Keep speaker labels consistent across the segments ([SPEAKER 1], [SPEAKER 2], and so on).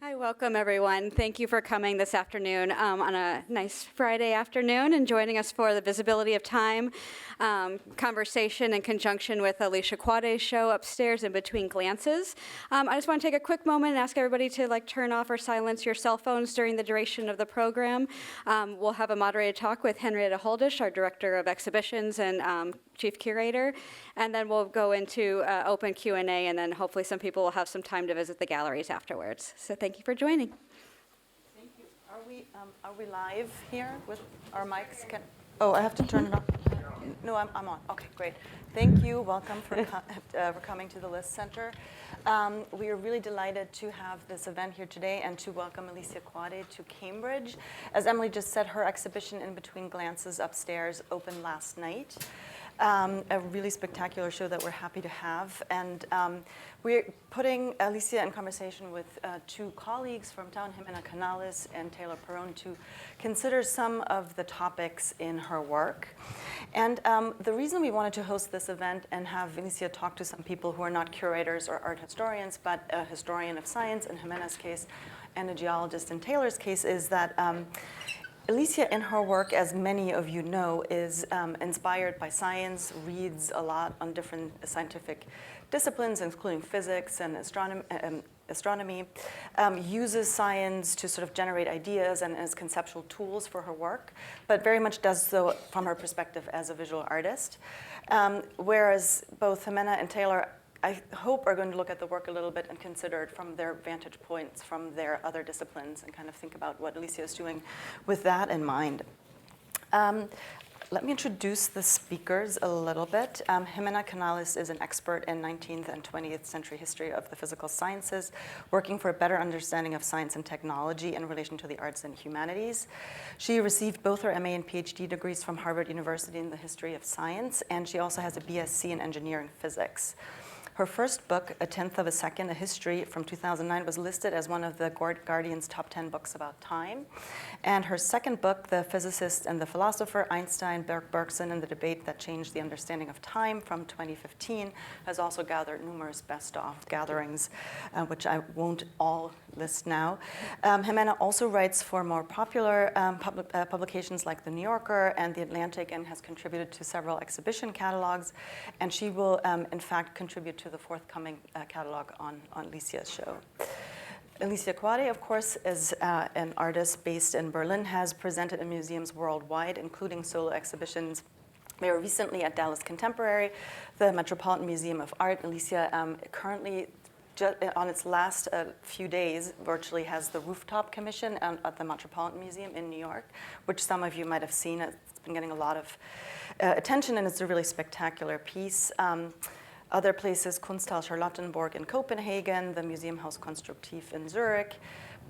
[SPEAKER 1] Hi, welcome everyone. Thank you for coming this afternoon on a nice Friday afternoon and joining us for the Visibility of Time conversation in conjunction with Alicia Kwade's show upstairs in Between Glances. I just want to take a quick moment and ask everybody to turn off or silence your cell phones during the duration of the program. We'll have a moderated talk with Henrietta Holdish, our Director of Exhibitions and Chief Curator, and then we'll go into open Q&A, and then hopefully some people will have some time to visit the galleries afterwards. So thank you for joining.
[SPEAKER 2] Thank you. Are we live here with our mics? I have to turn it on. No, I'm on. Okay, great. Thank you. Welcome for coming to the List Center. We are really delighted to have this event here today and to welcome Alicia Kwade to Cambridge. As Emily just said, her exhibition In Between Glances upstairs opened last night. A really spectacular show that we're happy to have. And we're putting Alicia in conversation with two colleagues from town, Jimena Canales and Taylor Perron, to consider some of the topics in her work. And the reason we wanted to host this event and have Alicia talk to some people who are not curators or art historians, but a historian of science in Jimena's case, and a geologist in Taylor's case, is that Alicia, in her work, as many of you know, is inspired by science, reads a lot on different scientific disciplines, including physics and astronomy, uses science to sort of generate ideas and as conceptual tools for her work, but very much does so from her perspective as a visual artist. Whereas both Jimena and Taylor, I hope, are going to look at the work a little bit and consider it from their vantage points, from their other disciplines, and kind of think about what Alicia is doing with that in mind. Let me introduce the speakers a little bit. Jimena Canales is an expert in 19th and 20th century history of the physical sciences, working for a better understanding of science and technology in relation to the arts and humanities. She received both her MA and PhD degrees from Harvard University in the history of science, and she also has a BSc in engineering physics. Her first book, A Tenth of a Second, A History, from 2009, was listed as one of the Guardian's top 10 books about time. And her second book, The Physicist and the Philosopher, Einstein, Bergson, and the Debate That Changed the Understanding of Time, from 2015, has also gathered numerous best-of gatherings, which I won't all list now. Jimena also writes for more popular publications like The New Yorker and The Atlantic, and has contributed to several exhibition catalogs. And she will, in fact, contribute to the forthcoming catalog on Alicia's show. Alicia Kwade, of course, is an artist based in Berlin, has presented in museums worldwide, including solo exhibitions. Very recently at Dallas Contemporary, the Metropolitan Museum of Art. Alicia currently, on its last few days, virtually has the rooftop commission at the Metropolitan Museum in New York, which some of you might have seen. It's been getting a lot of attention, and it's a really spectacular piece. Other places, Kunsthaus Charlottenburg in Copenhagen, the Museumhaus Konstruktiv in Zurich,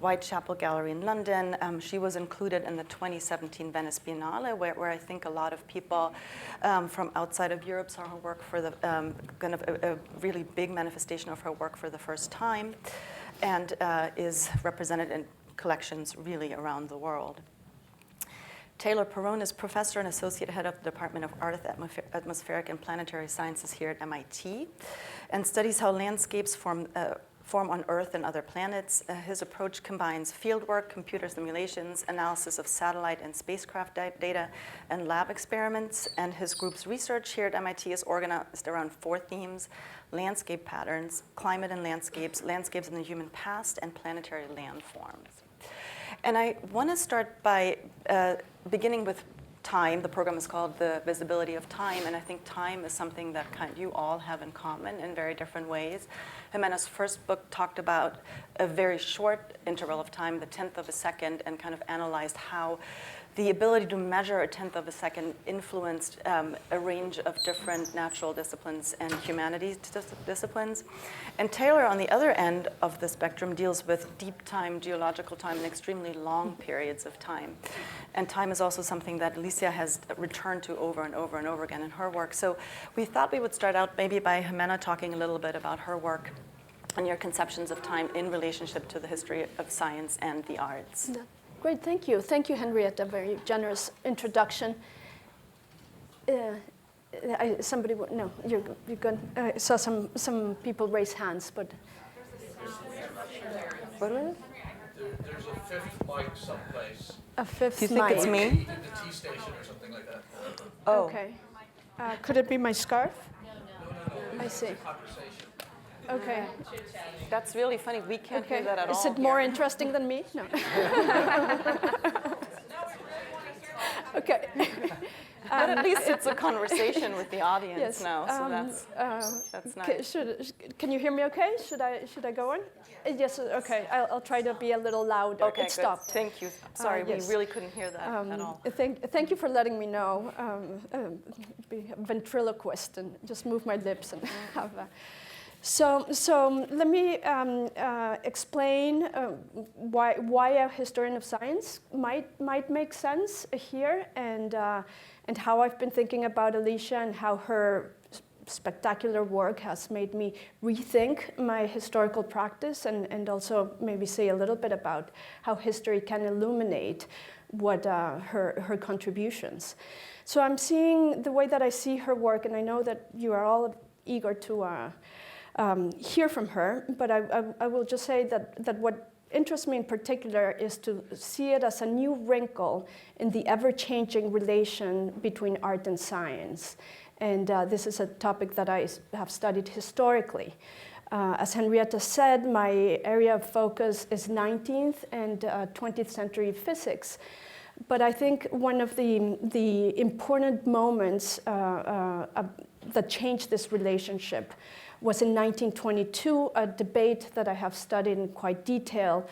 [SPEAKER 2] Whitechapel Gallery in London. She was included in the 2017 Venice Biennale, where I think a lot of people from outside of Europe saw her work for the kind of a really big manifestation of her work for the first time, and is represented in collections really around the world. Taylor Perron is professor and associate head of the Department of Earth, Atmospheric and Planetary Sciences here at MIT, and studies how landscapes form on Earth and other planets. His approach combines fieldwork, computer simulations, analysis of satellite and spacecraft data, and lab experiments. And his group's research here at MIT is organized around 4 themes: landscape patterns, climate and landscapes, landscapes in the human past, and planetary landforms. And I want to start by beginning with time. The program is called The Visibility of Time, and I think time is something that you all have in common in very different ways. Jimena's first book talked about a very short interval of time, the 10th of a second, and kind of analyzed how the ability to measure a 10th of a second influenced a range of different natural disciplines and humanities disciplines. And Taylor, on the other end of the spectrum, deals with deep time, geological time, and extremely long periods of time. And time is also something that Alicia has returned to over and over and over again in her work. So we thought we would start out maybe by Jimena talking a little bit about her work and your conceptions of time in relationship to the history of science and the arts.
[SPEAKER 3] No. Great, thank you. Thank you, Henrietta. Very generous introduction. Somebody, no, you're good. I saw some people raise hands, but. What was it?
[SPEAKER 4] fifth mic someplace.
[SPEAKER 3] A fifth
[SPEAKER 2] Do you think it's
[SPEAKER 3] mic.
[SPEAKER 2] me?
[SPEAKER 4] In the T station or something like that.
[SPEAKER 2] Oh.
[SPEAKER 3] Okay. Could it be my scarf?
[SPEAKER 4] No.
[SPEAKER 3] I see.
[SPEAKER 4] Conversation.
[SPEAKER 3] Okay.
[SPEAKER 2] That's really funny. We can't
[SPEAKER 3] Okay.
[SPEAKER 2] hear that at all.
[SPEAKER 3] Is it more
[SPEAKER 2] here.
[SPEAKER 3] interesting than me? No. Okay.
[SPEAKER 2] But at least it's a conversation with the audience
[SPEAKER 3] Yes.
[SPEAKER 2] now, so that's nice.
[SPEAKER 3] Can you hear me okay? Should I go on? Yes, okay. I'll try to be a little louder.
[SPEAKER 2] Okay,
[SPEAKER 3] It
[SPEAKER 2] good.
[SPEAKER 3] stopped.
[SPEAKER 2] Thank you. Sorry,
[SPEAKER 3] yes.
[SPEAKER 2] we really couldn't hear that at all.
[SPEAKER 3] Thank you for letting me know. Be a ventriloquist and just move my lips and have a... So let me explain why a historian of science might make sense here, and how I've been thinking about Alicia and how her spectacular work has made me rethink my historical practice, and also maybe say a little bit about how history can illuminate what her contributions. So I'm seeing the way that I see her work, and I know that you are all eager to hear from her, but I will just say that what interests me in particular is to see it as a new wrinkle in the ever-changing relation between art and science. And this is a topic that I have studied historically. As Henrietta said, my area of focus is 19th and 20th century physics. But I think one of the important moments that changed this relationship was in 1922, a debate that I have studied in quite detail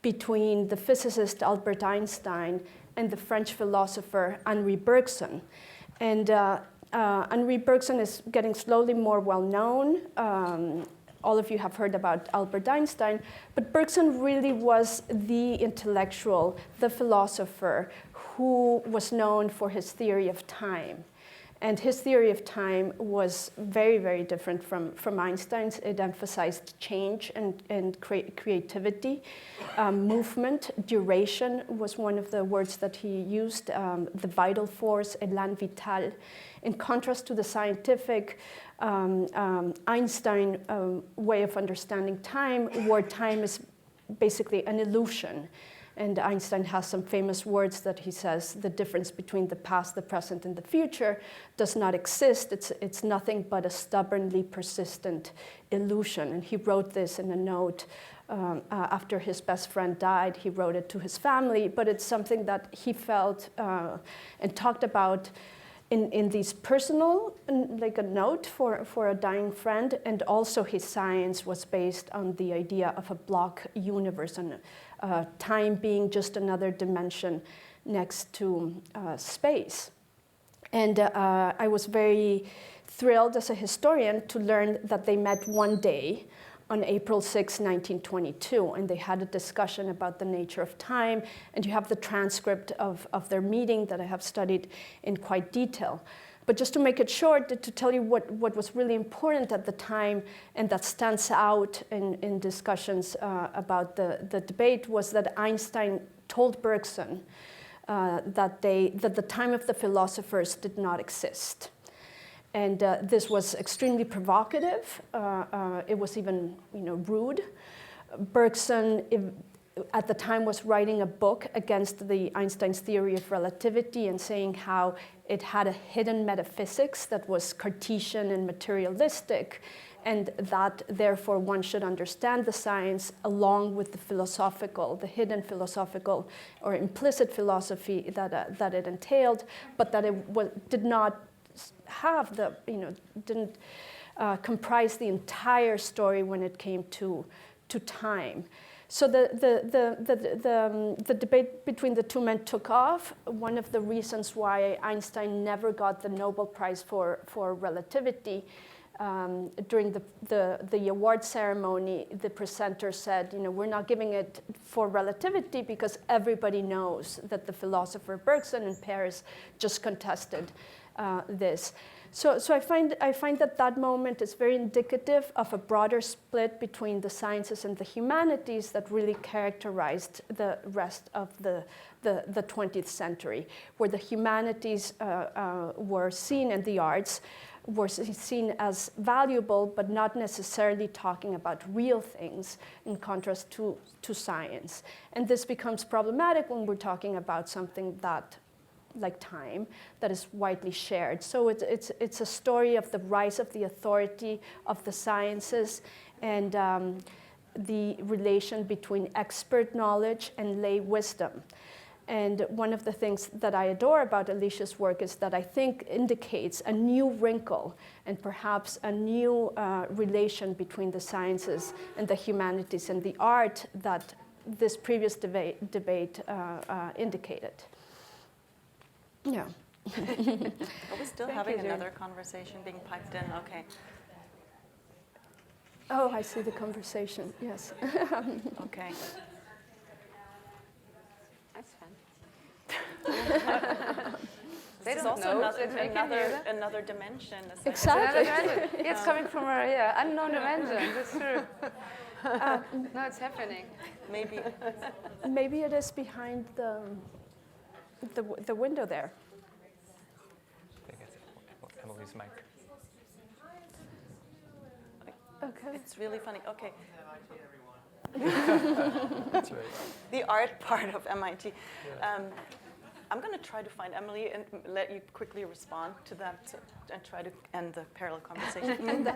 [SPEAKER 3] between the physicist Albert Einstein and the French philosopher Henri Bergson. And Henri Bergson is getting slowly more well known. All of you have heard about Albert Einstein, but Bergson really was the intellectual, the philosopher who was known for his theory of time. And his theory of time was very, very different from Einstein's. It emphasized change and creativity. Movement, duration was one of the words that he used, the vital force, élan vital. In contrast to the scientific Einstein way of understanding time, where time is basically an illusion. And Einstein has some famous words that he says, the difference between the past, the present, and the future does not exist. It's nothing but a stubbornly persistent illusion. And he wrote this in a note after his best friend died. He wrote it to his family, but it's something that he felt and talked about in these personal, like a note for a dying friend, and also his science was based on the idea of a block universe and time being just another dimension next to space. And I was very thrilled as a historian to learn that they met one day on April 6, 1922, and they had a discussion about the nature of time, and you have the transcript of their meeting that I have studied in quite detail. But just to make it short, to tell you what was really important at the time, and that stands out in discussions about the debate, was that Einstein told Bergson that the time of the philosophers did not exist. And this was extremely provocative. It was even, rude. Bergson, at the time, was writing a book against the Einstein's theory of relativity and saying how it had a hidden metaphysics that was Cartesian and materialistic, and that therefore one should understand the science along with the philosophical, the hidden philosophical or implicit philosophy that it entailed, but that it did not have didn't comprise the entire story when it came to time. So the debate between the two men took off. One of the reasons why Einstein never got the Nobel Prize for relativity, during the award ceremony, the presenter said, we're not giving it for relativity because everybody knows that the philosopher Bergson in Paris just contested this. So I find that moment is very indicative of a broader split between the sciences and the humanities that really characterized the rest of the 20th century, where the humanities were seen, and the arts were seen as valuable, but not necessarily talking about real things in contrast to science. And this becomes problematic when we're talking about something that, like time, that is widely shared. So it's a story of the rise of the authority of the sciences and the relation between expert knowledge and lay wisdom. And one of the things that I adore about Alicia's work is that I think indicates a new wrinkle and perhaps a new relation between the sciences and the humanities and the art that this previous debate indicated. Yeah.
[SPEAKER 2] Are we still
[SPEAKER 3] Thank
[SPEAKER 2] having
[SPEAKER 3] you, Jane.
[SPEAKER 2] another conversation being piped in? Okay.
[SPEAKER 3] Oh, I see the conversation, yes.
[SPEAKER 2] Okay.
[SPEAKER 1] That's fun.
[SPEAKER 2] This is
[SPEAKER 5] don't
[SPEAKER 2] also
[SPEAKER 5] know,
[SPEAKER 2] another,
[SPEAKER 5] so they can hear that.
[SPEAKER 2] another dimension. It's like-
[SPEAKER 3] Exactly.
[SPEAKER 5] Another dimension. It's coming from a unknown dimension. That's true. No, it's happening.
[SPEAKER 2] Maybe.
[SPEAKER 3] Maybe it is behind the window there.
[SPEAKER 6] I think it's Emily's mic.
[SPEAKER 3] Okay.
[SPEAKER 2] It's really funny. Okay.
[SPEAKER 6] That's right.
[SPEAKER 2] The art part of MIT. I'm going to try to find Emily and let you quickly respond to that and try to end the parallel conversation.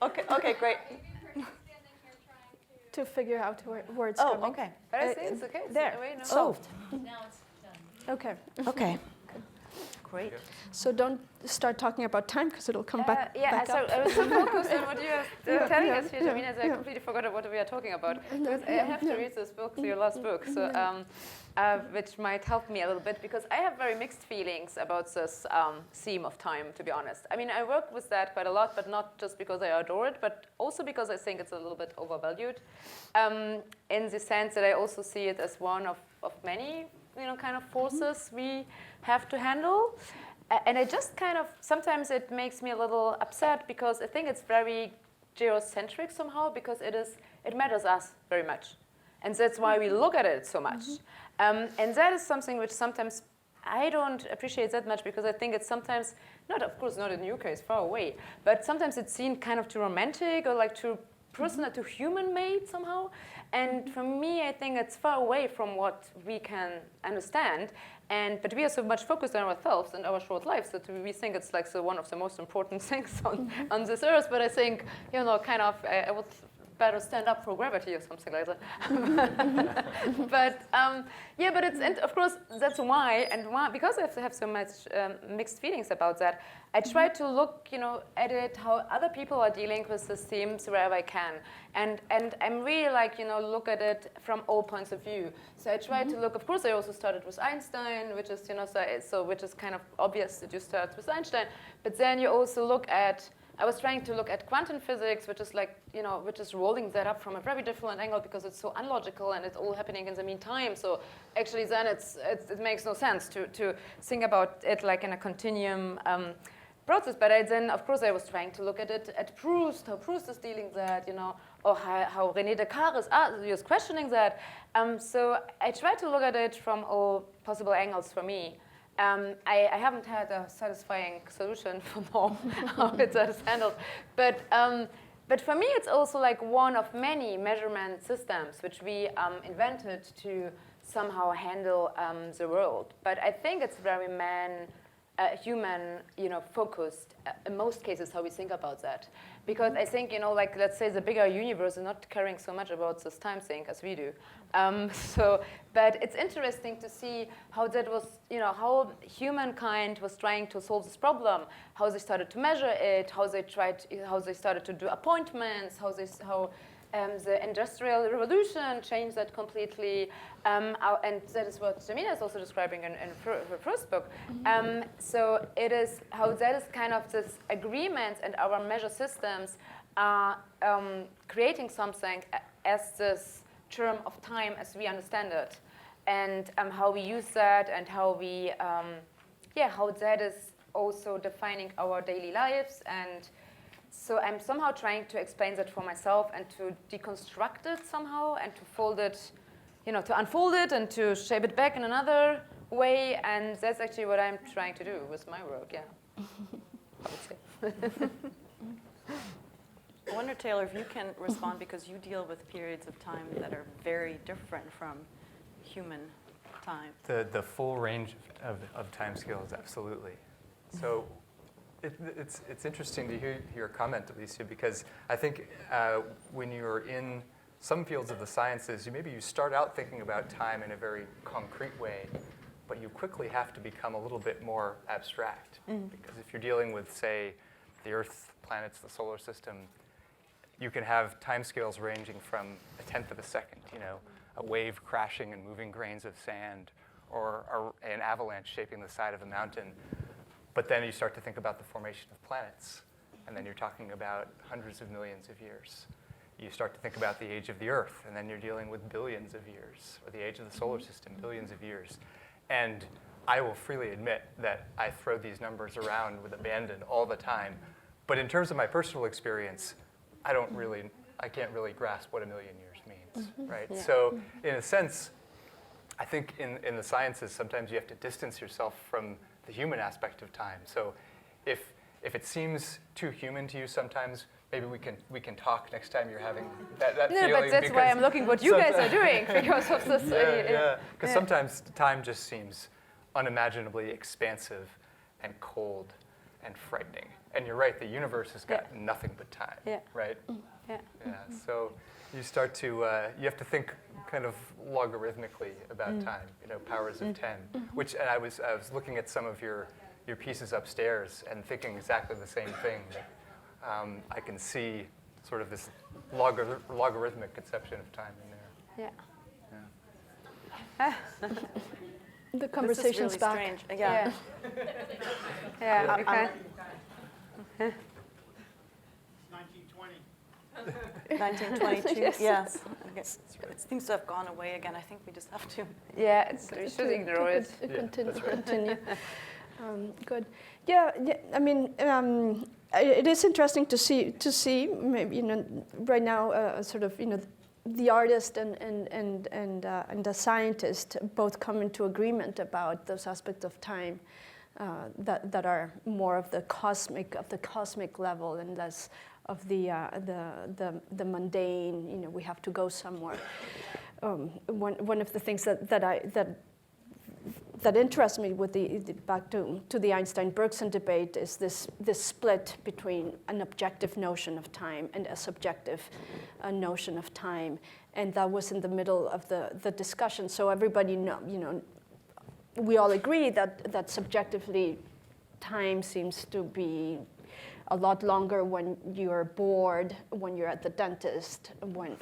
[SPEAKER 2] Okay, great.
[SPEAKER 3] To figure out where it's
[SPEAKER 2] Oh,
[SPEAKER 3] coming.
[SPEAKER 2] okay.
[SPEAKER 5] But I think it's okay. It's
[SPEAKER 3] There.
[SPEAKER 5] away, no?
[SPEAKER 2] Solved.
[SPEAKER 3] Okay.
[SPEAKER 2] Okay. Great.
[SPEAKER 3] So don't start talking about time because it'll come back,
[SPEAKER 5] Yeah,
[SPEAKER 3] back
[SPEAKER 5] so
[SPEAKER 3] up.
[SPEAKER 5] I was so focused on what you were telling us here,
[SPEAKER 3] yeah,
[SPEAKER 5] Jimena, that I
[SPEAKER 3] yeah.
[SPEAKER 5] completely forgot what we are talking about. Because I
[SPEAKER 3] yeah,
[SPEAKER 5] have to read this book, your last book, so which might help me a little bit, because I have very mixed feelings about this theme of time, to be honest. I mean, I work with that quite a lot, but not just because I adore it, but also because I think it's a little bit overvalued, in the sense that I also see it as one of many, kind of forces we have to handle. And I just kind of, sometimes it makes me a little upset because I think it's very geocentric somehow, because it matters us very much. And that's why we look at it so much. And that is something which sometimes I don't appreciate that much, because I think it's sometimes, of course not in the UK, it's far away, but sometimes it's seen kind of too romantic or like too personal, too human-made somehow. And for me, I think it's far away from what we can understand. But we are so much focused on ourselves and our short lives that we think it's like one of the most important things on this earth. But I think, kind of, I would better stand up for gravity or something like that. But it's, and of course, that's why, because I have so much mixed feelings about that, I try to look, at it, how other people are dealing with these themes wherever I can. And I'm really like, look at it from all points of view. So I try to look, of course, I also started with Einstein, which is, which is kind of obvious that you start with Einstein. But then you also look at, I was trying to look at quantum physics, which is like, which is rolling that up from a very different angle because it's so unlogical and it's all happening in the meantime. So actually then it makes no sense to think about it like in a continuum process. But then, of course, I was trying to look at it at Proust, how Proust is dealing that, or how René Descartes is questioning that. So I try to look at it from all possible angles for me. I haven't had a satisfying solution for now how it is handled, but for me it's also like one of many measurement systems which we invented to somehow handle the world. But I think it's very human, focused in most cases how we think about that. Because I think, like let's say the bigger universe is not caring so much about this time thing as we do. But it's interesting to see how that was, how humankind was trying to solve this problem, how they started to measure it, how they started to do appointments, how the Industrial Revolution changed that completely, and that is what Jimena is also describing in her first book. So it is how that is kind of this agreement, and our measure systems are creating something as this term of time as we understand it, and how we use that, and how we, how that is also defining our daily lives. And so I'm somehow trying to explain that for myself and to deconstruct it somehow and to fold it, to unfold it and to shape it back in another way. And that's actually what I'm trying to do with my work, yeah. I would say.
[SPEAKER 2] I wonder, Taylor, if you can respond because you deal with periods of time that are very different from human time.
[SPEAKER 6] The full range of time scales, absolutely. So it's interesting to hear your comment, Alicia, because I think when you're in some fields of the sciences, maybe you start out thinking about time in a very concrete way, but you quickly have to become a little bit more abstract. Because if you're dealing with, say, the Earth, planets, the solar system, you can have timescales ranging from a tenth of a second, a wave crashing and moving grains of sand, or an avalanche shaping the side of a mountain. But then you start to think about the formation of planets, and then you're talking about hundreds of millions of years. You start to think about the age of the Earth, and then you're dealing with billions of years, or the age of the solar system, billions of years. And I will freely admit that I throw these numbers around with abandon all the time. But in terms of my personal experience, I can't really grasp what a million years means, right?
[SPEAKER 5] Yeah.
[SPEAKER 6] So in a sense, I think in the sciences, sometimes you have to distance yourself from the human aspect of time. So if it seems too human to you sometimes, maybe we can talk next time you're having that
[SPEAKER 5] No,
[SPEAKER 6] feeling.
[SPEAKER 5] but that's why I'm looking what you guys are doing because of this.
[SPEAKER 6] Because sometimes time just seems unimaginably expansive and cold and frightening. And you're right, the universe has got nothing but time, right?
[SPEAKER 5] Yeah.
[SPEAKER 6] Yeah. So you start to you have to think kind of logarithmically about time. Powers of 10. And I was looking at some of your pieces upstairs and thinking exactly the same thing. That, I can see sort of this logarithmic conception of time in there.
[SPEAKER 5] Yeah.
[SPEAKER 3] The conversation's
[SPEAKER 2] this is really
[SPEAKER 3] back.
[SPEAKER 2] strange. Yeah.
[SPEAKER 5] Yeah. Okay.
[SPEAKER 2] 1922. Yes. Okay. It seems to have gone away again. I think we just have to.
[SPEAKER 5] Yeah, we should ignore it.
[SPEAKER 3] Continue. Good. Yeah. I mean, it is interesting to see maybe right now sort of the artist and the scientist both come into agreement about those aspects of time that are more of the cosmic level and less of the mundane. We have to go somewhere. One of the things that interests me with back to the Einstein-Bergson debate is this split between an objective notion of time and a subjective notion of time, and that was in the middle of the discussion. So everybody we all agree that subjectively time seems to be a lot longer when you're bored, when you're at the dentist, when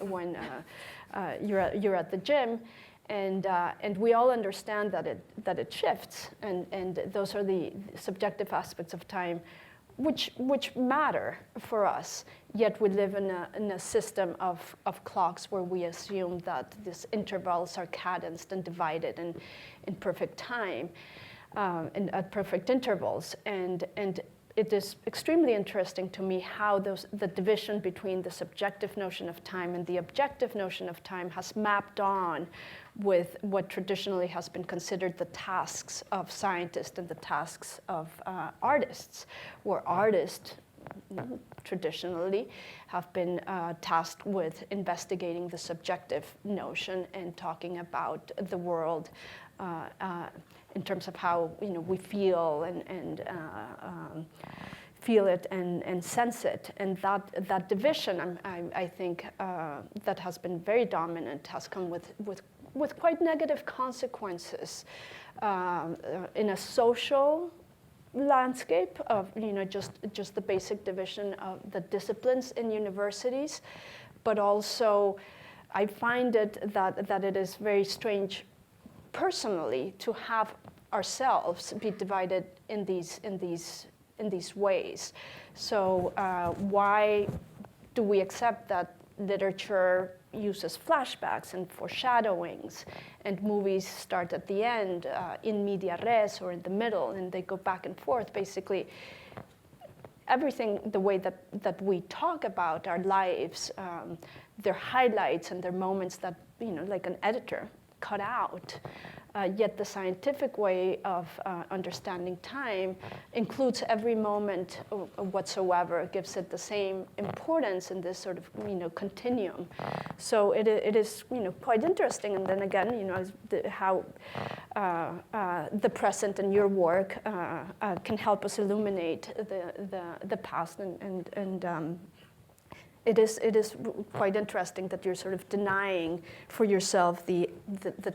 [SPEAKER 3] you're at the gym. And we all understand that it shifts, and those are the subjective aspects of time, which matter for us. Yet we live in a system of clocks where we assume that these intervals are cadenced and divided in perfect time, and at perfect intervals. And it is extremely interesting to me how the division between the subjective notion of time and the objective notion of time has mapped on with what traditionally has been considered the tasks of scientists and the tasks of artists, where artists traditionally have been tasked with investigating the subjective notion and talking about the world in terms of how we feel and feel it and sense it. And that division, I think, that has been very dominant, has come with quite negative consequences in a social landscape of just the basic division of the disciplines in universities, but also I find it that it is very strange personally to have ourselves be divided in these ways. So why do we accept that literature uses flashbacks and foreshadowings, and movies start at the end, in media res or in the middle, and they go back and forth? Basically, everything, the way that we talk about our lives, their highlights and their moments that, like an editor cut out. Yet the scientific way of understanding time includes every moment whatsoever, gives it the same importance in this sort of continuum. So it is quite interesting. And then again, how the present and your work can help us illuminate the past and it is quite interesting that you're sort of denying for yourself the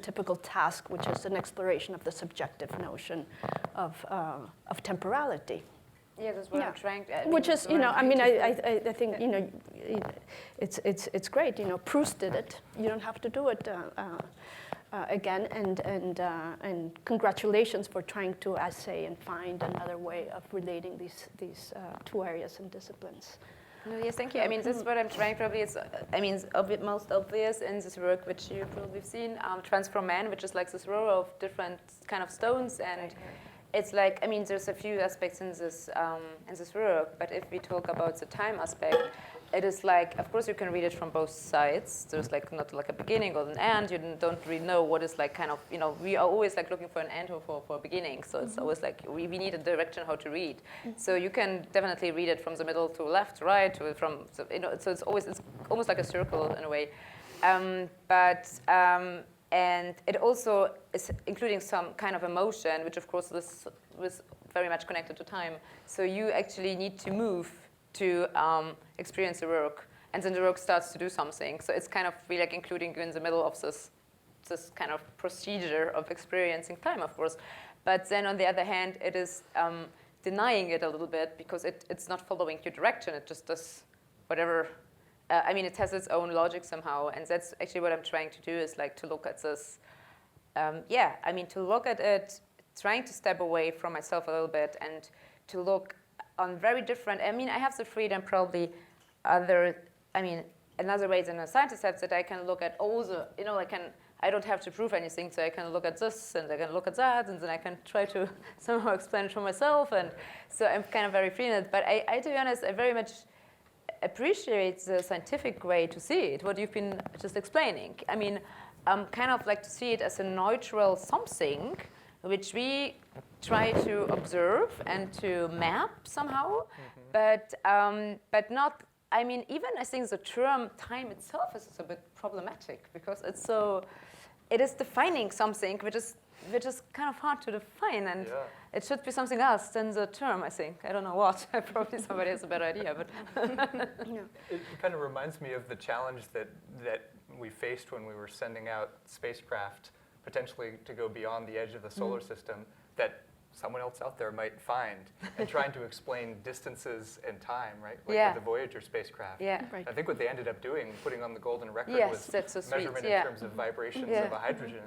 [SPEAKER 3] typical task, which is an exploration of the subjective notion of temporality.
[SPEAKER 5] Yeah, that's what I'm trying to.
[SPEAKER 3] Which is, I think, it's great. Proust did it. You don't have to do it again. And congratulations for trying to assay and find another way of relating these two areas and disciplines.
[SPEAKER 5] No, yes, thank you. I mean, this is what I'm trying. Probably, it's most obvious in this work, which you probably have seen, Transform Man, which is like this row of different kind of stones, and it's like, there's a few aspects in this work, but if we talk about the time aspect, it is like, of course, you can read it from both sides. There's like not like a beginning or an end. You don't really know what is like kind of, we are always like looking for an end or for a beginning. So it's always like we need a direction how to read. So you can definitely read it from the middle to left, right, so it's almost like a circle in a way. And it also is including some kind of emotion, which of course this was very much connected to time. So you actually need to move to experience the work, and then the work starts to do something. So it's kind of really like including you in the middle of this kind of procedure of experiencing time, of course. But then on the other hand, it is denying it a little bit because it's not following your direction. It just does whatever. It has its own logic somehow, and that's actually what I'm trying to do is like to look at this. To look at it, trying to step away from myself a little bit and to look on very different. I have the freedom probably another way than a scientist has that I can look at all the, I don't have to prove anything, so I can look at this and I can look at that, and then I can try to somehow explain it for myself, and so I'm kind of very free in it. But I to be honest, I very much appreciate the scientific way to see it, what you've been just explaining. Kind of like to see it as a neutral something which we try to observe and to map somehow, but not. Even I think the term time itself is a bit problematic because it is defining something which is kind of hard to define, and it should be something else than the term. I think I don't know what. Probably somebody has a better idea, but
[SPEAKER 6] It kind of reminds me of the challenge that we faced when we were sending out spacecraft potentially to go beyond the edge of the solar system that someone else out there might find, and trying to explain distances and time, right? Like with the Voyager spacecraft.
[SPEAKER 5] Yeah.
[SPEAKER 3] Right.
[SPEAKER 6] I think what they ended up doing, putting on the golden record, was
[SPEAKER 5] that's so sweet.
[SPEAKER 6] measurement in terms of vibrations of a hydrogen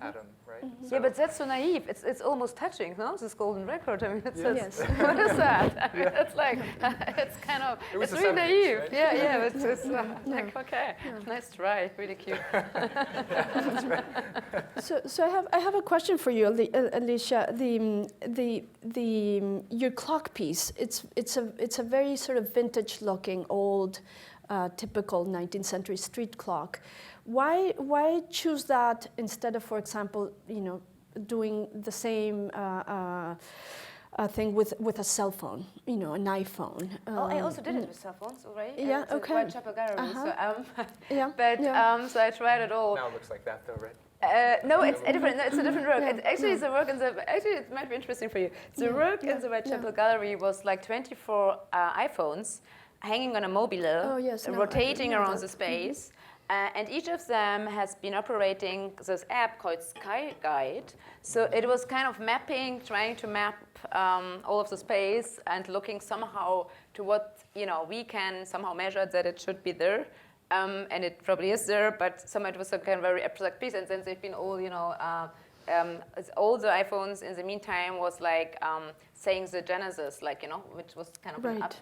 [SPEAKER 6] atom, right? So,
[SPEAKER 5] but that's so naive. It's almost touching, no? This golden record. It's
[SPEAKER 3] Yes.
[SPEAKER 5] what is that? It's like it's kind of
[SPEAKER 6] It was
[SPEAKER 5] it's
[SPEAKER 6] the
[SPEAKER 5] really
[SPEAKER 6] 70s,
[SPEAKER 5] naive.
[SPEAKER 6] right?
[SPEAKER 5] Yeah. It's like okay, nice try, really cute.
[SPEAKER 3] So I have a question for you, Alicia. Your clock piece. It's a very sort of vintage-looking, old, typical 19th century street clock. Why choose that instead of, for example, doing the same thing with a cell phone, an iPhone?
[SPEAKER 5] I also did it with cell phones already.
[SPEAKER 3] Yeah,
[SPEAKER 5] It's
[SPEAKER 3] okay.
[SPEAKER 5] Whitechapel Gallery.
[SPEAKER 3] Yeah.
[SPEAKER 5] So I tried it all.
[SPEAKER 6] now it looks like that though, right?
[SPEAKER 5] No, it's a different. No, it's a different work.
[SPEAKER 3] Yeah.
[SPEAKER 5] It's the work in the. Actually, it might be interesting for you. The work in the Whitechapel Gallery was like 24 iPhones hanging on a mobile,
[SPEAKER 3] Oh, yes, no, I
[SPEAKER 5] rotating
[SPEAKER 3] know
[SPEAKER 5] around
[SPEAKER 3] that.
[SPEAKER 5] the space, and each of them has been operating this app called Sky Guide. So it was kind of trying to map all of the space and looking somehow to what we can somehow measure that it should be there. And it probably is there, but somehow it was a kind of very abstract piece. And then they've been all, all the iPhones in the meantime was like saying the Genesis, which was kind of
[SPEAKER 3] Right.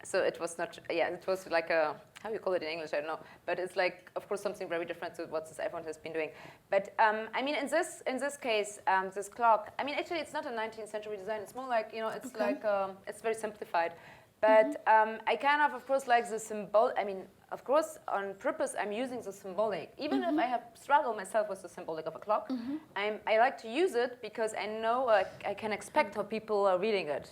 [SPEAKER 5] So it was not, it was like a, how you call it in English, I don't know. But it's like, of course, something very different to what this iPhone has been doing. But in this case, this clock, actually it's not a 19th century design. It's more like, it's like, it's very simplified. But I kind of course, like the symbol. I mean, of course, on purpose, I'm using the symbolic. Even if I have struggled myself with the symbolic of a clock, I like to use it because I know I can expect how people are reading it.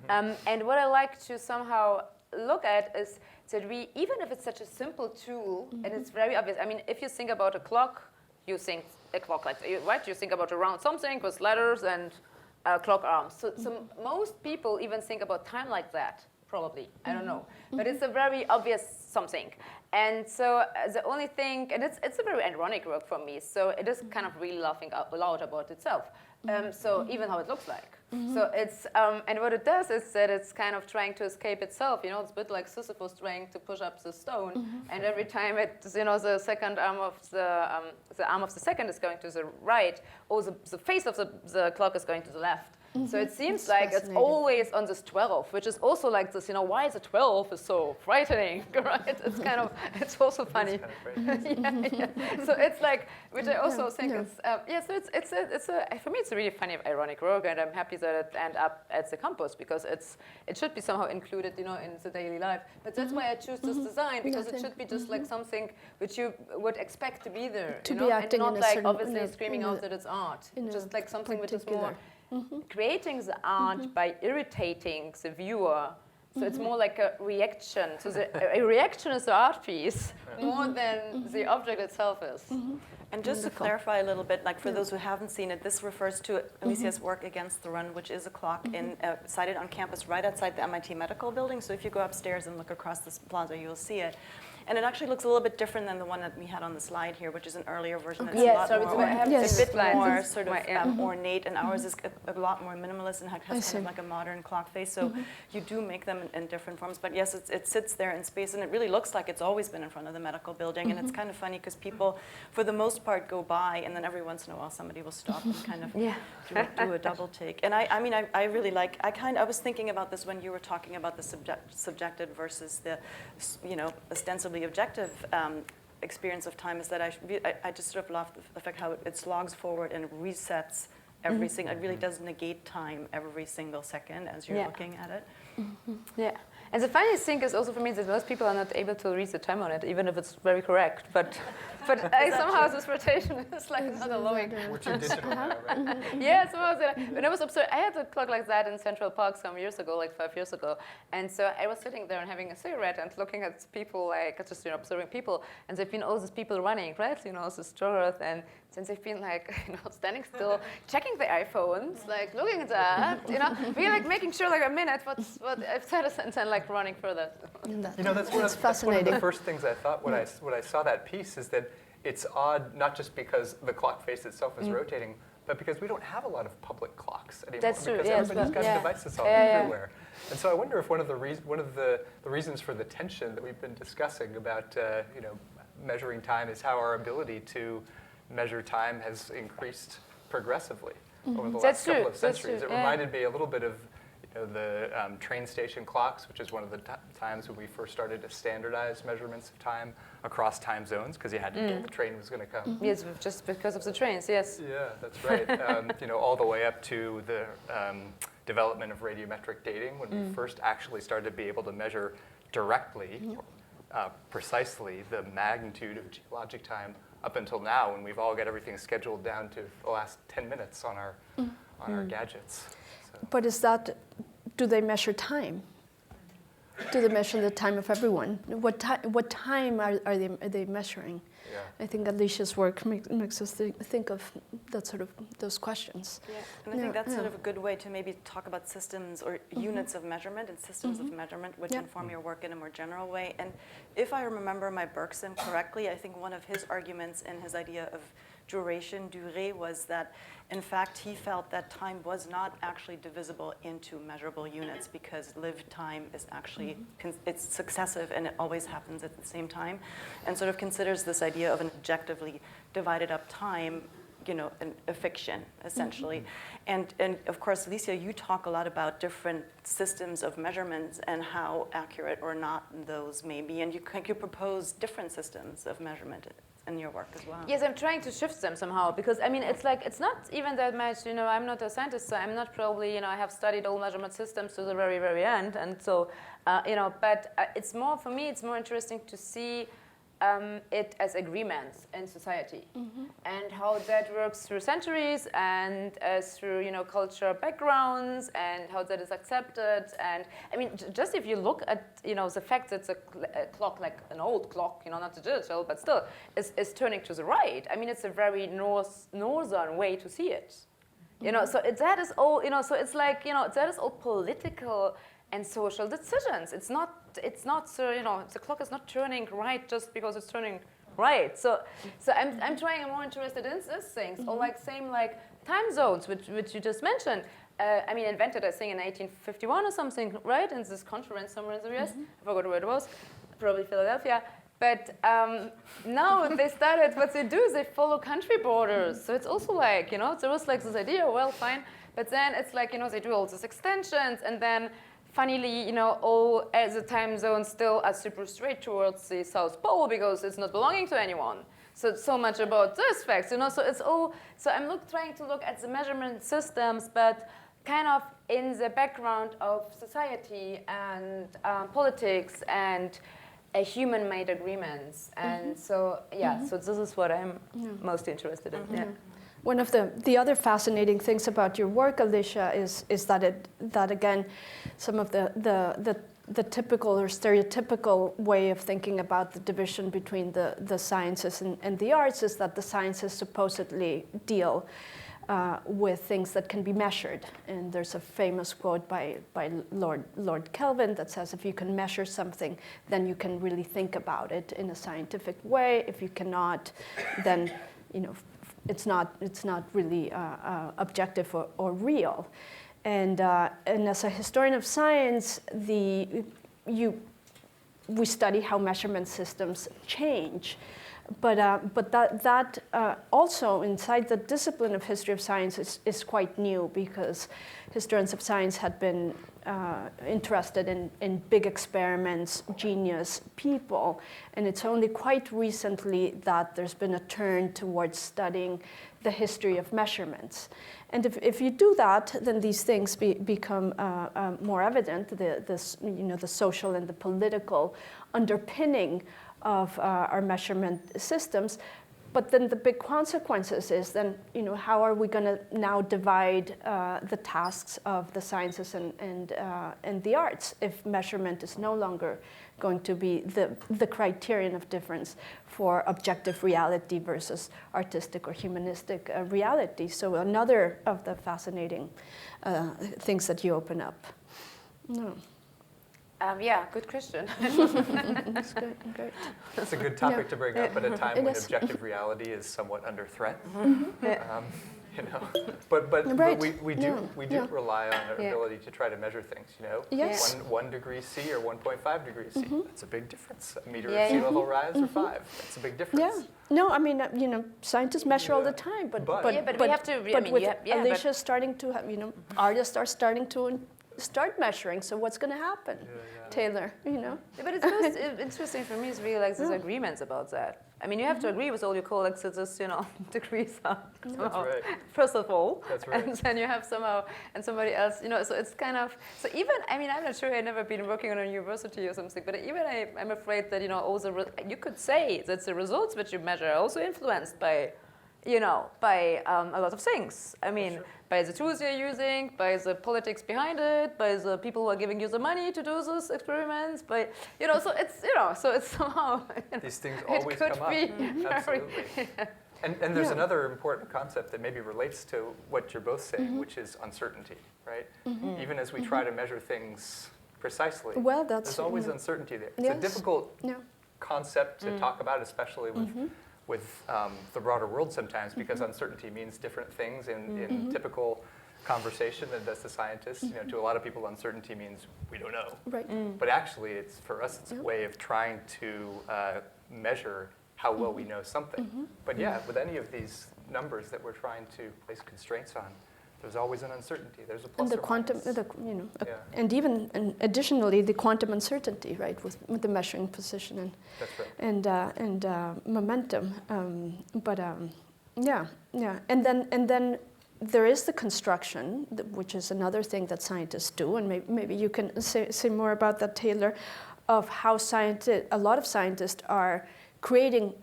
[SPEAKER 5] And what I like to somehow look at is that even if it's such a simple tool, and it's very obvious. I mean, if you think about a clock, you think a clock like, right? You think about a round something with letters and clock arms. So most people even think about time like that. Probably, I don't know, but it's a very obvious something, and so the only thing, and it's a very ironic work for me. So it is kind of really laughing out loud about itself. So even how it looks like. So it's and what it does is that it's kind of trying to escape itself. You know, it's a bit like Sisyphus trying to push up the stone, and every time the second arm of the arm of the second is going to the right, or the face of the clock is going to the left. So it seems like it's always on this 12, which is also like this, why the 12 is so frightening, right? It's kind of, it's also funny. Yeah. So it's like, which I also think is, so it's for me, it's a really funny, ironic work, and I'm happy that it ended up at the campus because it should be somehow included, in the daily life. But that's why I choose this design, because it should be just like something which you would expect to be there,
[SPEAKER 3] to be acting
[SPEAKER 5] and not
[SPEAKER 3] in a
[SPEAKER 5] like
[SPEAKER 3] certain,
[SPEAKER 5] obviously screaming out that it's art, just like something which is more creating the art by irritating the viewer. So it's more like a reaction. So a reaction is the art piece more than the object itself is.
[SPEAKER 2] And just to clarify a little bit, like for those who haven't seen it, this refers to Alicia's work Against the Run, which is a clock sited on campus right outside the MIT Medical Building. So if you go upstairs and look across this plaza, you'll see it. And it actually looks a little bit different than the one that we had on the slide here, which is an earlier version. It's a lot more,
[SPEAKER 5] it's
[SPEAKER 2] a bit more sort of ornate, and ours is a lot more minimalist and has kind of like a modern clock face. So you do make them in different forms. But yes, it sits there in space, and it really looks like it's always been in front of the medical building. And it's kind of funny because people, for the most part, go by, and then every once in a while somebody will stop and kind of do a double take. And I really like, I was thinking about this when you were talking about the subjective versus the, ostensibly objective experience of time, is that I just sort of love the fact how it slogs forward and resets every single, it really does negate time every single second as you're looking at it.
[SPEAKER 5] Yeah. And the funniest thing is also for me that most people are not able to read the time on it, even if it's very correct. But somehow this rotation is like not allowing.
[SPEAKER 6] Which are digital now, right?
[SPEAKER 5] Yeah, somehow. When I was observing, I had a clock like that in Central Park some years ago, like 5 years ago. And so I was sitting there and having a cigarette and looking at people, like just observing people. And there've been all these people running, right? This joggers, and since they've been like, standing still, checking their iPhones, like looking at that, really like making sure like a minute what I've said, and then like running further.
[SPEAKER 6] That's one of the first things I thought when I saw that piece, is that it's odd, not just because the clock face itself is rotating, but because we don't have a lot of public clocks anymore.
[SPEAKER 5] That's true.
[SPEAKER 6] Because everybody's got devices all everywhere. And so I wonder if one of the reasons for the tension that we've been discussing about measuring time is how our ability to measure time has increased progressively over the last couple of centuries. It reminded me a little bit of the train station clocks, which is one of the times when we first started to standardize measurements of time across time zones, because you had to know the train was going to come.
[SPEAKER 5] Yes, just because of the trains, yes.
[SPEAKER 6] Yeah, that's right. All the way up to the development of radiometric dating, when we first actually started to be able to measure directly, precisely, the magnitude of geologic time, up until now, when we've all got everything scheduled down to the last 10 minutes on our gadgets.
[SPEAKER 3] But do they measure time? Do they measure the time of everyone? What time are they measuring?
[SPEAKER 6] Yeah.
[SPEAKER 3] I think Alicia's work makes us think of that sort of those questions.
[SPEAKER 2] Yeah. And I think that's sort of a good way to maybe talk about systems or units of measurement and systems of measurement, which inform your work in a more general way. And if I remember my Bergson correctly, I think one of his arguments in his idea of duration, durée, was that in fact he felt that time was not actually divisible into measurable units, because lived time is actually it's successive and it always happens at the same time, and sort of considers this idea of an objectively divided up time, a fiction essentially. And of course, Alicia, you talk a lot about different systems of measurements and how accurate or not those may be, and you propose different systems of measurement. in your work as well.
[SPEAKER 5] Yes, I'm trying to shift them somehow because I mean it's like it's not even that much. I'm not a scientist, so I'm not probably I have studied all measurement systems to the very very end, and so but it's more for me. It's more interesting to see it as agreements in society and how that works through centuries and through cultural backgrounds and how that is accepted. And I mean, just if you look at the fact that a clock, like an old clock, not the digital, but still is turning to the right. I mean, it's a very northern way to see it. So that is all. So it's like that is all political and social decisions. It's not so the clock is not turning right just because it's turning right. So I'm trying. I'm more interested in these things, or like same like time zones, which you just mentioned. I mean, invented I think in 1851 or something, right? In this conference somewhere in the US. I forgot where it was. Probably Philadelphia. But now they started. What they do is they follow country borders. So it's also like there was like this idea. Well, fine. But then it's like they do all these extensions, and then funnily, all as the time zones still are super straight towards the South Pole because it's not belonging to anyone. So it's so much about this fact, So it's all. So I'm trying to look at the measurement systems, but kind of in the background of society and politics and human-made agreements. And so so this is what I'm most interested in. Yeah.
[SPEAKER 3] One of the other fascinating things about your work, Alicia, is that again, some of the typical or stereotypical way of thinking about the division between the sciences and the arts is that the sciences supposedly deal with things that can be measured. And there's a famous quote by Lord Kelvin that says, if you can measure something, then you can really think about it in a scientific way. If you cannot, then it's not really objective or real. And as a historian of science, we study how measurement systems change. But that also inside the discipline of history of science is quite new, because historians of science had been interested in big experiments, genius people, and it's only quite recently that there's been a turn towards studying the history of measurements. And if you do that, then these things become more evident, the social and the political underpinning of our measurement systems. But then the big consequences is then, how are we going to now divide the tasks of the sciences and the arts if measurement is no longer going to be the criterion of difference for objective reality versus artistic or humanistic reality? So another of the fascinating things that you open up. No.
[SPEAKER 5] Good question.
[SPEAKER 3] That's good, great.
[SPEAKER 6] It's a good topic to bring up at a time when objective reality is somewhat under threat. But
[SPEAKER 3] Right.
[SPEAKER 6] we do rely on our ability to try to measure things.
[SPEAKER 3] Yes.
[SPEAKER 6] 1 degree C or 1.5 degrees C. That's a big difference. A meter
[SPEAKER 5] Yeah,
[SPEAKER 6] of sea level rise or 5. That's a big difference.
[SPEAKER 3] Yeah. No, I mean, scientists measure all the time, but
[SPEAKER 5] we have to.
[SPEAKER 3] But with Alicia starting to have, artists are starting to start measuring. So what's going to happen, Taylor?
[SPEAKER 5] But it's most interesting for me is really like these agreements about that. I mean, you have to agree with all your colleagues that this, degrees are somehow,
[SPEAKER 6] right.
[SPEAKER 5] First of all,
[SPEAKER 6] That's right.
[SPEAKER 5] And then you have somehow, and somebody else, so it's kind of, so even, I mean, I'm not sure, I've never been working on a university or something, but even I'm afraid that, also, you could say that the results which you measure are also influenced by, by a lot of things. I mean, by the tools you're using, by the politics behind it, by the people who are giving you the money to do those experiments, by, so it's somehow,
[SPEAKER 6] These things always come up. Absolutely. And there's another important concept that maybe relates to what you're both saying, which is uncertainty, right? Even as we try to measure things precisely,
[SPEAKER 3] well,
[SPEAKER 6] there's always uncertainty there. It's
[SPEAKER 3] Yes.
[SPEAKER 6] a difficult concept to talk about, especially with the broader world sometimes, because uncertainty means different things in typical conversation than does the scientist. To a lot of people, uncertainty means we don't know.
[SPEAKER 3] Right.
[SPEAKER 6] But actually, it's for us, it's a way of trying to measure how well we know something. But with any of these numbers that we're trying to place constraints on, There's always an uncertainty. There's a plus
[SPEAKER 3] And the
[SPEAKER 6] or
[SPEAKER 3] quantum,
[SPEAKER 6] minus. Yeah.
[SPEAKER 3] and even and additionally the quantum uncertainty, right, with the measuring position
[SPEAKER 6] That's right.
[SPEAKER 3] and momentum. Yeah, and then there is the construction, which is another thing that scientists do, and maybe you can say more about that, Taylor, of how a lot of scientists are creating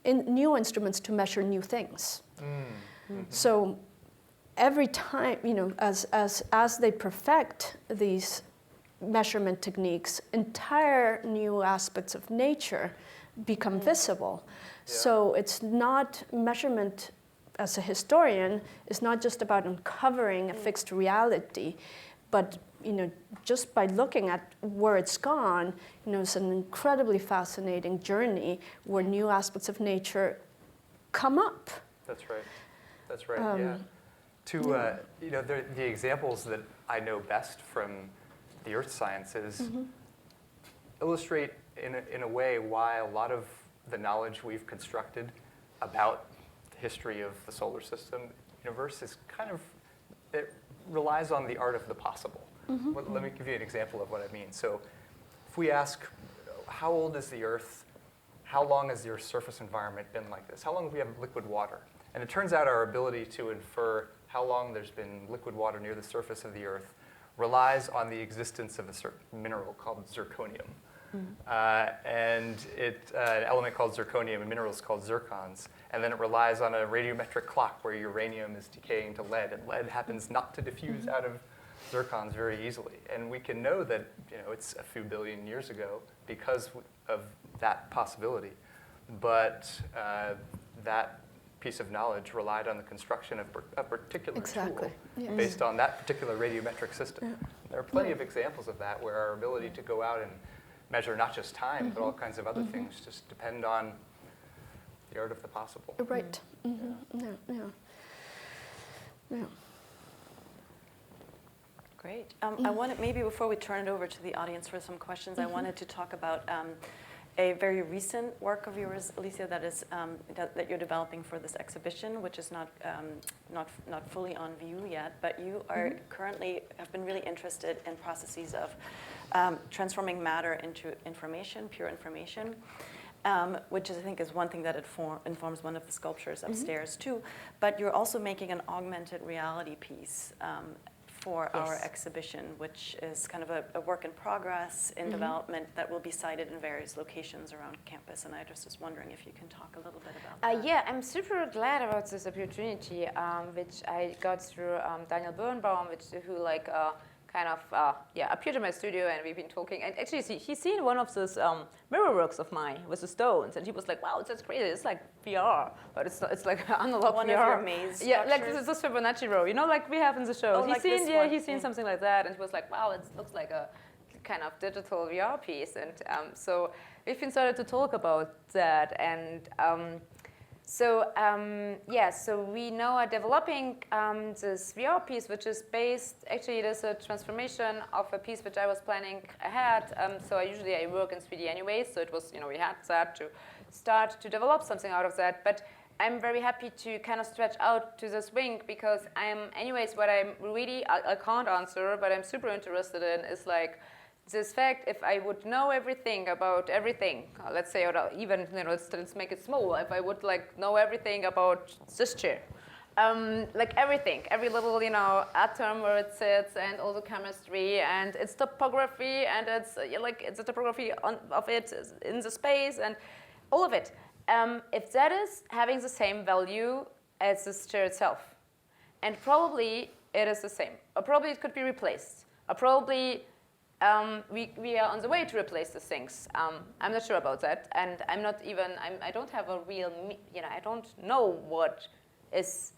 [SPEAKER 3] new instruments to measure new things.
[SPEAKER 6] Mm-hmm.
[SPEAKER 3] So every time, as they perfect these measurement techniques, entire new aspects of nature become visible.
[SPEAKER 6] Yeah.
[SPEAKER 3] So it's not measurement, as a historian, is not just about uncovering a fixed reality, but just by looking at where it's gone, it's an incredibly fascinating journey where new aspects of nature come up.
[SPEAKER 6] That's right. That's right. Yeah. The examples that I know best from the earth sciences illustrate in a way why a lot of the knowledge we've constructed about the history of the solar system, universe, is it relies on the art of the possible. Let me give you an example of what I mean. So if we ask, how old is the Earth? How long has the Earth's surface environment been like this? How long have we had liquid water? And it turns out our ability to infer how long there's been liquid water near the surface of the Earth relies on the existence of a certain mineral called zirconium. And an element called zirconium, a mineral is called zircons. And then it relies on a radiometric clock where uranium is decaying to lead, and lead happens not to diffuse out of zircons very easily. And we can know that it's a few billion years ago because of that possibility. But that piece of knowledge relied on the construction of a particular tool based on that particular radiometric system.
[SPEAKER 3] Yeah.
[SPEAKER 6] There are plenty of examples of that where our ability to go out and measure not just time, but all kinds of other things just depend on the art of the possible.
[SPEAKER 3] Right. Yeah.
[SPEAKER 2] Great. I wanted, maybe before we turn it over to the audience for some questions, I wanted to talk about a very recent work of yours, Alicia, that is that you're developing for this exhibition, which is not fully on view yet, but you are currently have been really interested in processes of transforming matter into information, pure information. Which I think is one thing that informs one of the sculptures upstairs too. But you're also making an augmented reality piece for our exhibition, which is kind of a work in progress, in development, that will be cited in various locations around campus. And I just was wondering if you can talk a little bit about that.
[SPEAKER 5] Yeah, I'm super glad about this opportunity, which I got through Daniel Birnbaum, who appeared in my studio, and we've been talking. And actually, he's seen one of those mirror works of mine with the stones, and he was like, "Wow, that's crazy! It's like VR, but it's like analog
[SPEAKER 2] one
[SPEAKER 5] VR."
[SPEAKER 2] One of your maze
[SPEAKER 5] yeah, like
[SPEAKER 2] structures?
[SPEAKER 5] this Fibonacci row, like we have in the show.
[SPEAKER 2] Oh,
[SPEAKER 5] He's
[SPEAKER 2] like
[SPEAKER 5] seen,
[SPEAKER 2] this one.
[SPEAKER 5] he's seen something like that, and he was like, "Wow, it looks like a kind of digital VR piece." And so we've been started to talk about that, and. So we now are developing this VR piece, which is based, actually it is a transformation of a piece which I was planning ahead. So I work in 3D anyway, so it was, we had that to start to develop something out of that. But I'm very happy to kind of stretch out to this wing, because what I'm really, I can't answer, but I'm super interested in is like, this fact, if I would know everything about everything, let's say, or even, let's make it small, if I would know everything about this chair, everything, every little, atom where it sits, and all the chemistry, and its topography, and it's the topography of it in the space, and all of it. If that is having the same value as this chair itself, and probably it is the same, or probably it could be replaced, or probably we are on the way to replace these things. I'm not sure about that, and I don't have a real, I don't know what is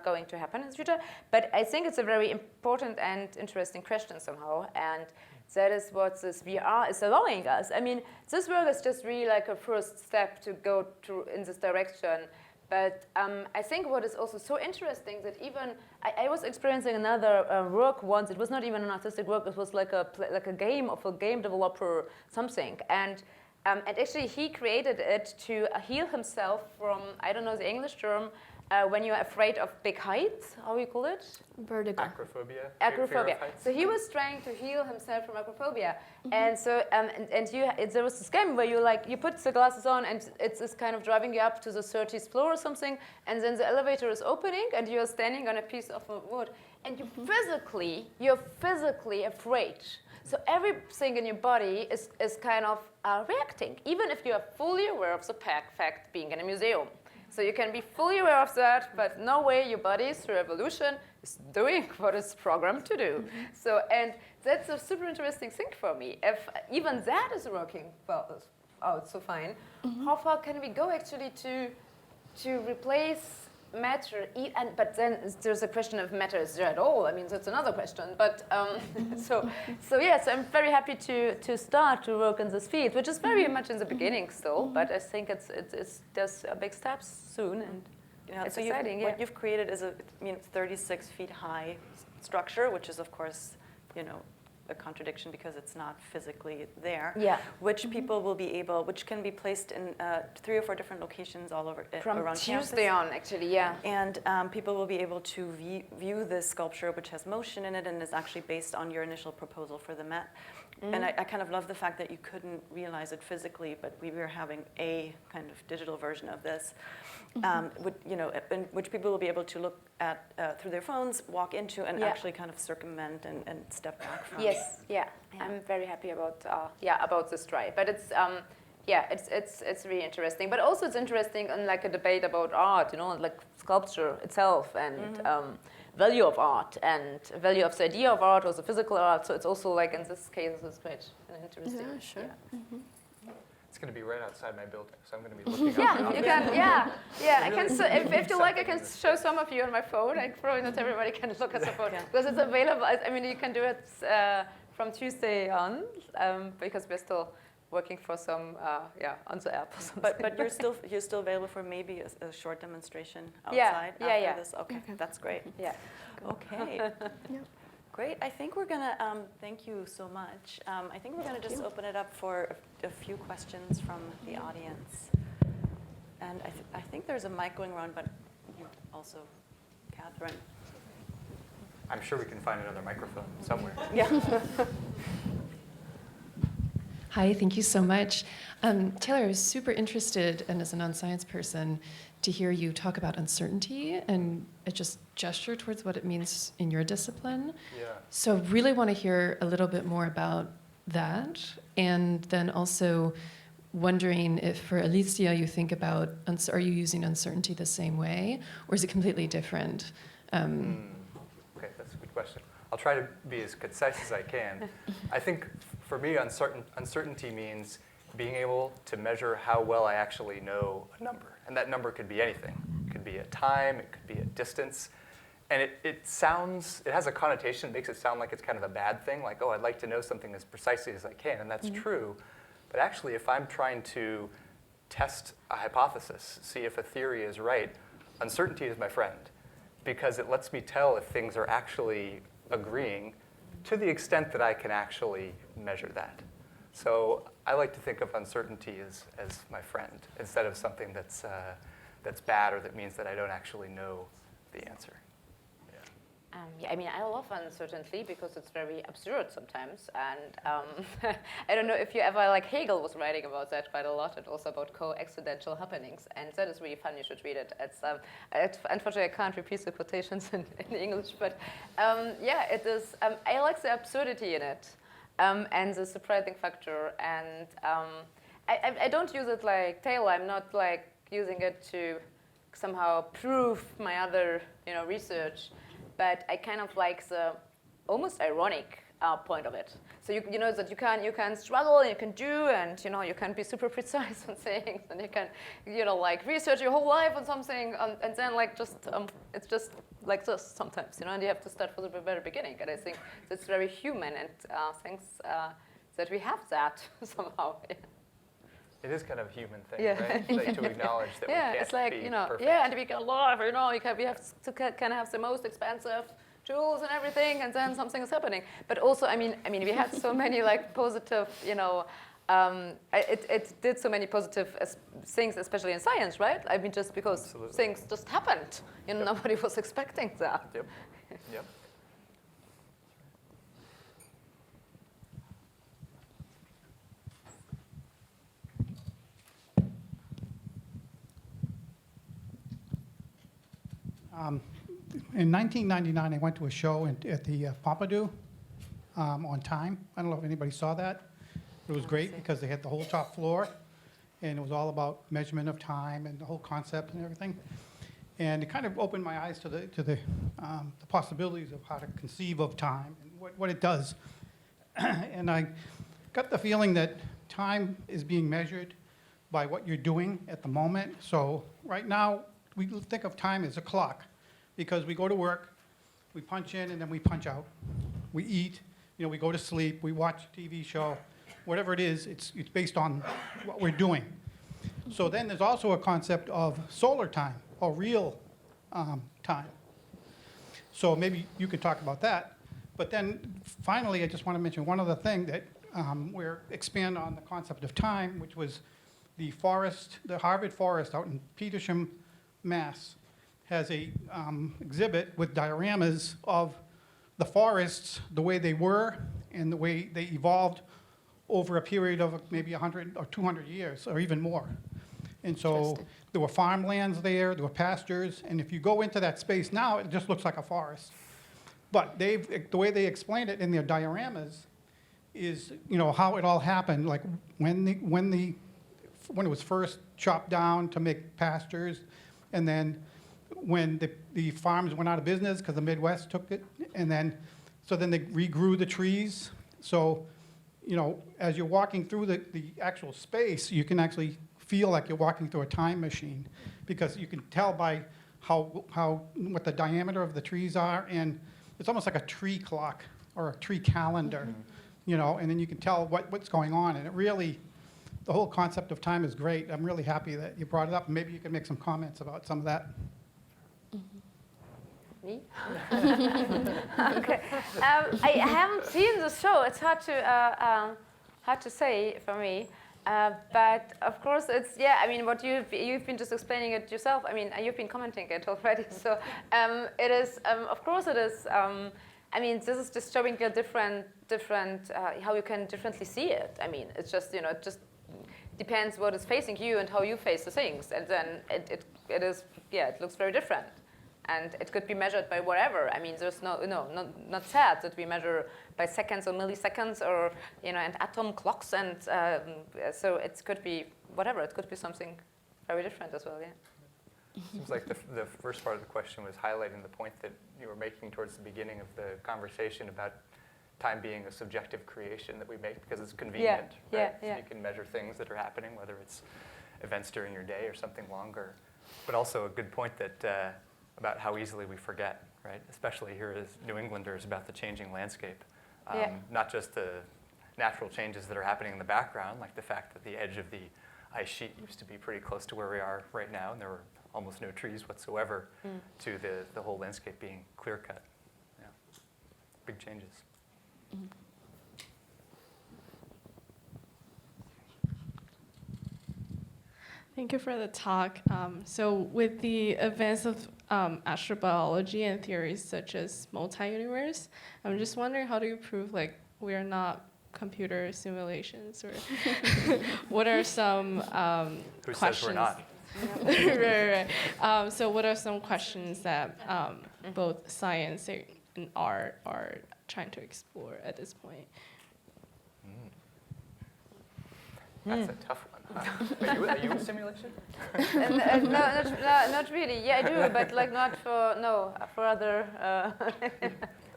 [SPEAKER 5] going to happen in the future, but I think it's a very important and interesting question somehow, and that is what this VR is allowing us. I mean, this work is just really like a first step to go in this direction. But I think what is also so interesting that even I was experiencing another work once. It was not even an artistic work. It was like a game of a game developer something, and actually he created it to heal himself from, I don't know the English term, when you're afraid of big heights, how you call it?
[SPEAKER 3] Vertigo.
[SPEAKER 6] Acrophobia.
[SPEAKER 5] Acrophobia.
[SPEAKER 6] Fear of heights.
[SPEAKER 5] So he was trying to heal himself from acrophobia, and so there was this game where you put the glasses on, and it's kind of driving you up to the 30th floor or something, and then the elevator is opening, and you're standing on a piece of wood, and you're physically afraid. So everything in your body is kind of reacting, even if you are fully aware of the fact being in a museum. So you can be fully aware of that, but no way your body, through evolution, is doing what it's programmed to do. So, and that's a super interesting thing for me. If even that is working out so fine, how far can we go actually to replace matter? But then there's a question of matter is there at all? I mean, that's another question. But so yes, I'm very happy to start to work in this field, which is very much in the beginning still. But I think there's big steps soon, and it's exciting.
[SPEAKER 2] What you've created is a 36 feet high structure, which is of course, a contradiction because it's not physically there.
[SPEAKER 5] Yeah.
[SPEAKER 2] Which people will be able, which can be placed in 3 or 4 different locations all over
[SPEAKER 5] From
[SPEAKER 2] around
[SPEAKER 5] Tuesday
[SPEAKER 2] campus.
[SPEAKER 5] on, actually, yeah.
[SPEAKER 2] And people will be able to view this sculpture, which has motion in it and is actually based on your initial proposal for the Met. And I kind of love the fact that you couldn't realize it physically, but we were having a kind of digital version of this, in which people will be able to look at through their phones, walk into, and actually kind of circumvent and step back from.
[SPEAKER 5] Yes, yeah. I'm very happy about this try. But it's it's really interesting. But also it's interesting in like a debate about art, like sculpture itself and value of art and value of the idea of art or the physical art. So it's also like in this case, it's quite interesting.
[SPEAKER 3] Yeah, sure.
[SPEAKER 5] Yeah.
[SPEAKER 6] It's going to be right outside my building, so I'm going to be looking up.
[SPEAKER 5] Yeah, you can. Yeah. I can. If you like, I can show some of you on my phone. Like, probably not everybody can look at the phone because it's available. I mean, you can do it from Tuesday on because we're still working for some on the app or something.
[SPEAKER 2] But you're still available for maybe a short demonstration
[SPEAKER 5] Yeah,
[SPEAKER 2] outside
[SPEAKER 5] yeah,
[SPEAKER 2] after
[SPEAKER 5] yeah.
[SPEAKER 2] this. Okay, that's great.
[SPEAKER 5] Yeah.
[SPEAKER 2] Okay. Great. I think we're gonna thank you so much. I think we're gonna just open it up for a few questions from the audience. And I think there's a mic going around, but you also, Catherine.
[SPEAKER 6] I'm sure we can find another microphone somewhere.
[SPEAKER 2] Yeah.
[SPEAKER 7] Hi, thank you so much. Taylor, I was super interested, and as a non-science person, to hear you talk about uncertainty and just gesture towards what it means in your discipline.
[SPEAKER 6] Yeah.
[SPEAKER 7] So really want to hear a little bit more about that. And then also wondering if for Alicia you think about, are you using uncertainty the same way, or is it completely different?
[SPEAKER 6] Okay, that's a good question. I'll try to be as concise as I can. I think for me, uncertainty means being able to measure how well I actually know a number. And that number could be anything. It could be a time, it could be a distance. And it has a connotation, it makes it sound like it's kind of a bad thing, like, oh, I'd like to know something as precisely as I can, and that's true. But actually, if I'm trying to test a hypothesis, see if a theory is right, uncertainty is my friend, because it lets me tell if things are actually agreeing to the extent that I can actually measure that. So I like to think of uncertainty as my friend instead of something that's bad or that means that I don't actually know the answer.
[SPEAKER 5] I mean, I love uncertainty because it's very absurd sometimes. And I don't know if you ever, like Hegel was writing about that quite a lot, and also about co-accidental happenings. And that is really fun. You should read it. It's unfortunately, I can't repeat the quotations in English, but it is. I like the absurdity in it and the surprising factor. And I don't use it like Taylor. I'm not like using it to somehow prove my other research. But I kind of like the almost ironic point of it. So you know that you can struggle and you can do, and you can be super precise on things, and you can like research your whole life on something, and then like just it's just like this sometimes, and you have to start from the very beginning. And I think that's very human, and things that we have that somehow.
[SPEAKER 6] It is kind of a human thing, right? Like to acknowledge that we can't
[SPEAKER 5] it's like,
[SPEAKER 6] be perfect.
[SPEAKER 5] and to be alive, we have to kind of have the most expensive tools and everything, and then something is happening. But also, I mean, we have so many like positive, it did so many positive things, especially in science, right? I mean, just because
[SPEAKER 6] Absolutely.
[SPEAKER 5] things just happened. Nobody was expecting that.
[SPEAKER 6] Yep. Yep.
[SPEAKER 8] In 1999, I went to a show at the Pompidou on time. I don't know if anybody saw that. It was great because they had the whole top floor, and it was all about measurement of time and the whole concept and everything. And it kind of opened my eyes to the possibilities of how to conceive of time and what it does. And I got the feeling that time is being measured by what you're doing at the moment. So right now, we think of time as a clock because we go to work, we punch in, and then we punch out. We eat, we go to sleep, we watch a TV show, whatever it is, it's based on what we're doing. So then there's also a concept of solar time or real time. So maybe you could talk about that. But then finally, I just want to mention one other thing that we're expand on the concept of time, which was the forest, the Harvard forest out in Petersham, Mass, has a exhibit with dioramas of the forests, the way they were and the way they evolved over a period of maybe 100 or 200 years or even more. And so there were farmlands there were pastures, and if you go into that space now, it just looks like a forest. But the way they explained it in their dioramas is, how it all happened, like when it was first chopped down to make pastures, and then when the farms went out of business because the Midwest took it, and then they regrew the trees. So, as you're walking through the actual space, you can actually feel like you're walking through a time machine because you can tell by what the diameter of the trees are, and it's almost like a tree clock or a tree calendar, and then you can tell what's going on, and it really, the whole concept of time is great. I'm really happy that you brought it up. Maybe you can make some comments about some of that.
[SPEAKER 5] Me? Okay. I haven't seen the show. It's hard to say for me. But of course, it's I mean, what you've been just explaining it yourself. I mean, you've been commenting it already. So it is. Of course, it is. I mean, this is just showing you different how you can differently see it. I mean, it's just it just depends what is facing you and how you face the things, and then it is it looks very different. And it could be measured by whatever. I mean, there's not sad that we measure by seconds or milliseconds or and atom clocks, and so it could be whatever. It could be something very different as well. Yeah.
[SPEAKER 6] Seems like the first part of the question was highlighting the point that you were making towards the beginning of the conversation about time being a subjective creation that we make because it's convenient. Right?
[SPEAKER 5] Yeah.
[SPEAKER 6] You can measure things that are happening, whether it's events during your day or something longer. But also a good point that. About how easily we forget, right? Especially here as New Englanders about the changing landscape. Not just the natural changes that are happening in the background, like the fact that the edge of the ice sheet used to be pretty close to where we are right now, and there were almost no trees whatsoever, to the whole landscape being clear-cut. Yeah. Big changes.
[SPEAKER 3] Mm-hmm.
[SPEAKER 9] Thank you for the talk. So with the advance of astrobiology and theories such as multi-universe, I'm just wondering, how do you prove we are not computer simulations, or what are some
[SPEAKER 6] Who
[SPEAKER 9] questions?
[SPEAKER 6] says we're not?
[SPEAKER 9] right. So what are some questions that both science and art are trying to explore at this point?
[SPEAKER 6] That's a tough one. Are you in simulation?
[SPEAKER 5] No, not really. Yeah, I do, but not for other.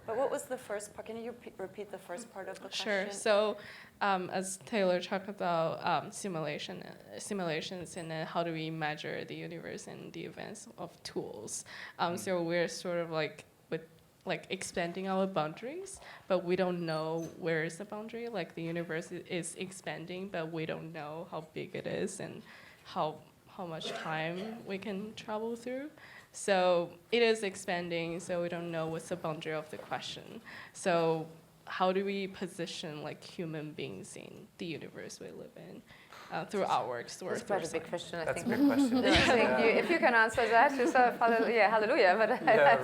[SPEAKER 2] But what was the first part? Can you repeat the first part of the question?
[SPEAKER 9] Sure. So, as Taylor talked about simulations, and then how do we measure the universe and the events of tools? So we're sort of expanding our boundaries, but we don't know where is the boundary. Like the universe is expanding, but we don't know how big it is and how much time we can travel through. So it is expanding, so we don't know what's the boundary of the question. So how do we position like human beings in the universe we live in through our works?
[SPEAKER 5] It's quite a big question, I
[SPEAKER 6] That's a
[SPEAKER 5] think.
[SPEAKER 6] big question.
[SPEAKER 5] I think if you can answer that yourself, hallelujah. But
[SPEAKER 6] Yeah,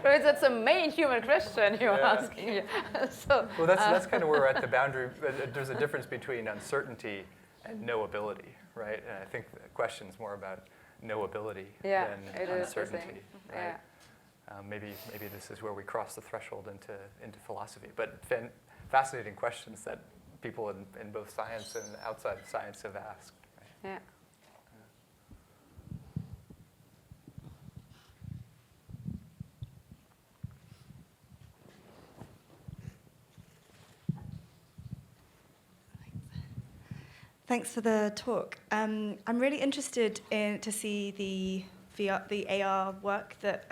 [SPEAKER 6] right.
[SPEAKER 5] it's a main human question you're asking. So,
[SPEAKER 6] Well, that's kind of where we're at the boundary. There's a difference between uncertainty and knowability, right? And I think the question's more about knowability
[SPEAKER 5] Yeah,
[SPEAKER 6] than
[SPEAKER 5] it is the
[SPEAKER 6] uncertainty,
[SPEAKER 5] same.
[SPEAKER 6] right? Maybe this is where we cross the threshold into philosophy. But fascinating questions that people in both science and outside of science have asked. Right?
[SPEAKER 5] yeah.
[SPEAKER 10] Thanks for the talk. I'm really interested to see the AR work that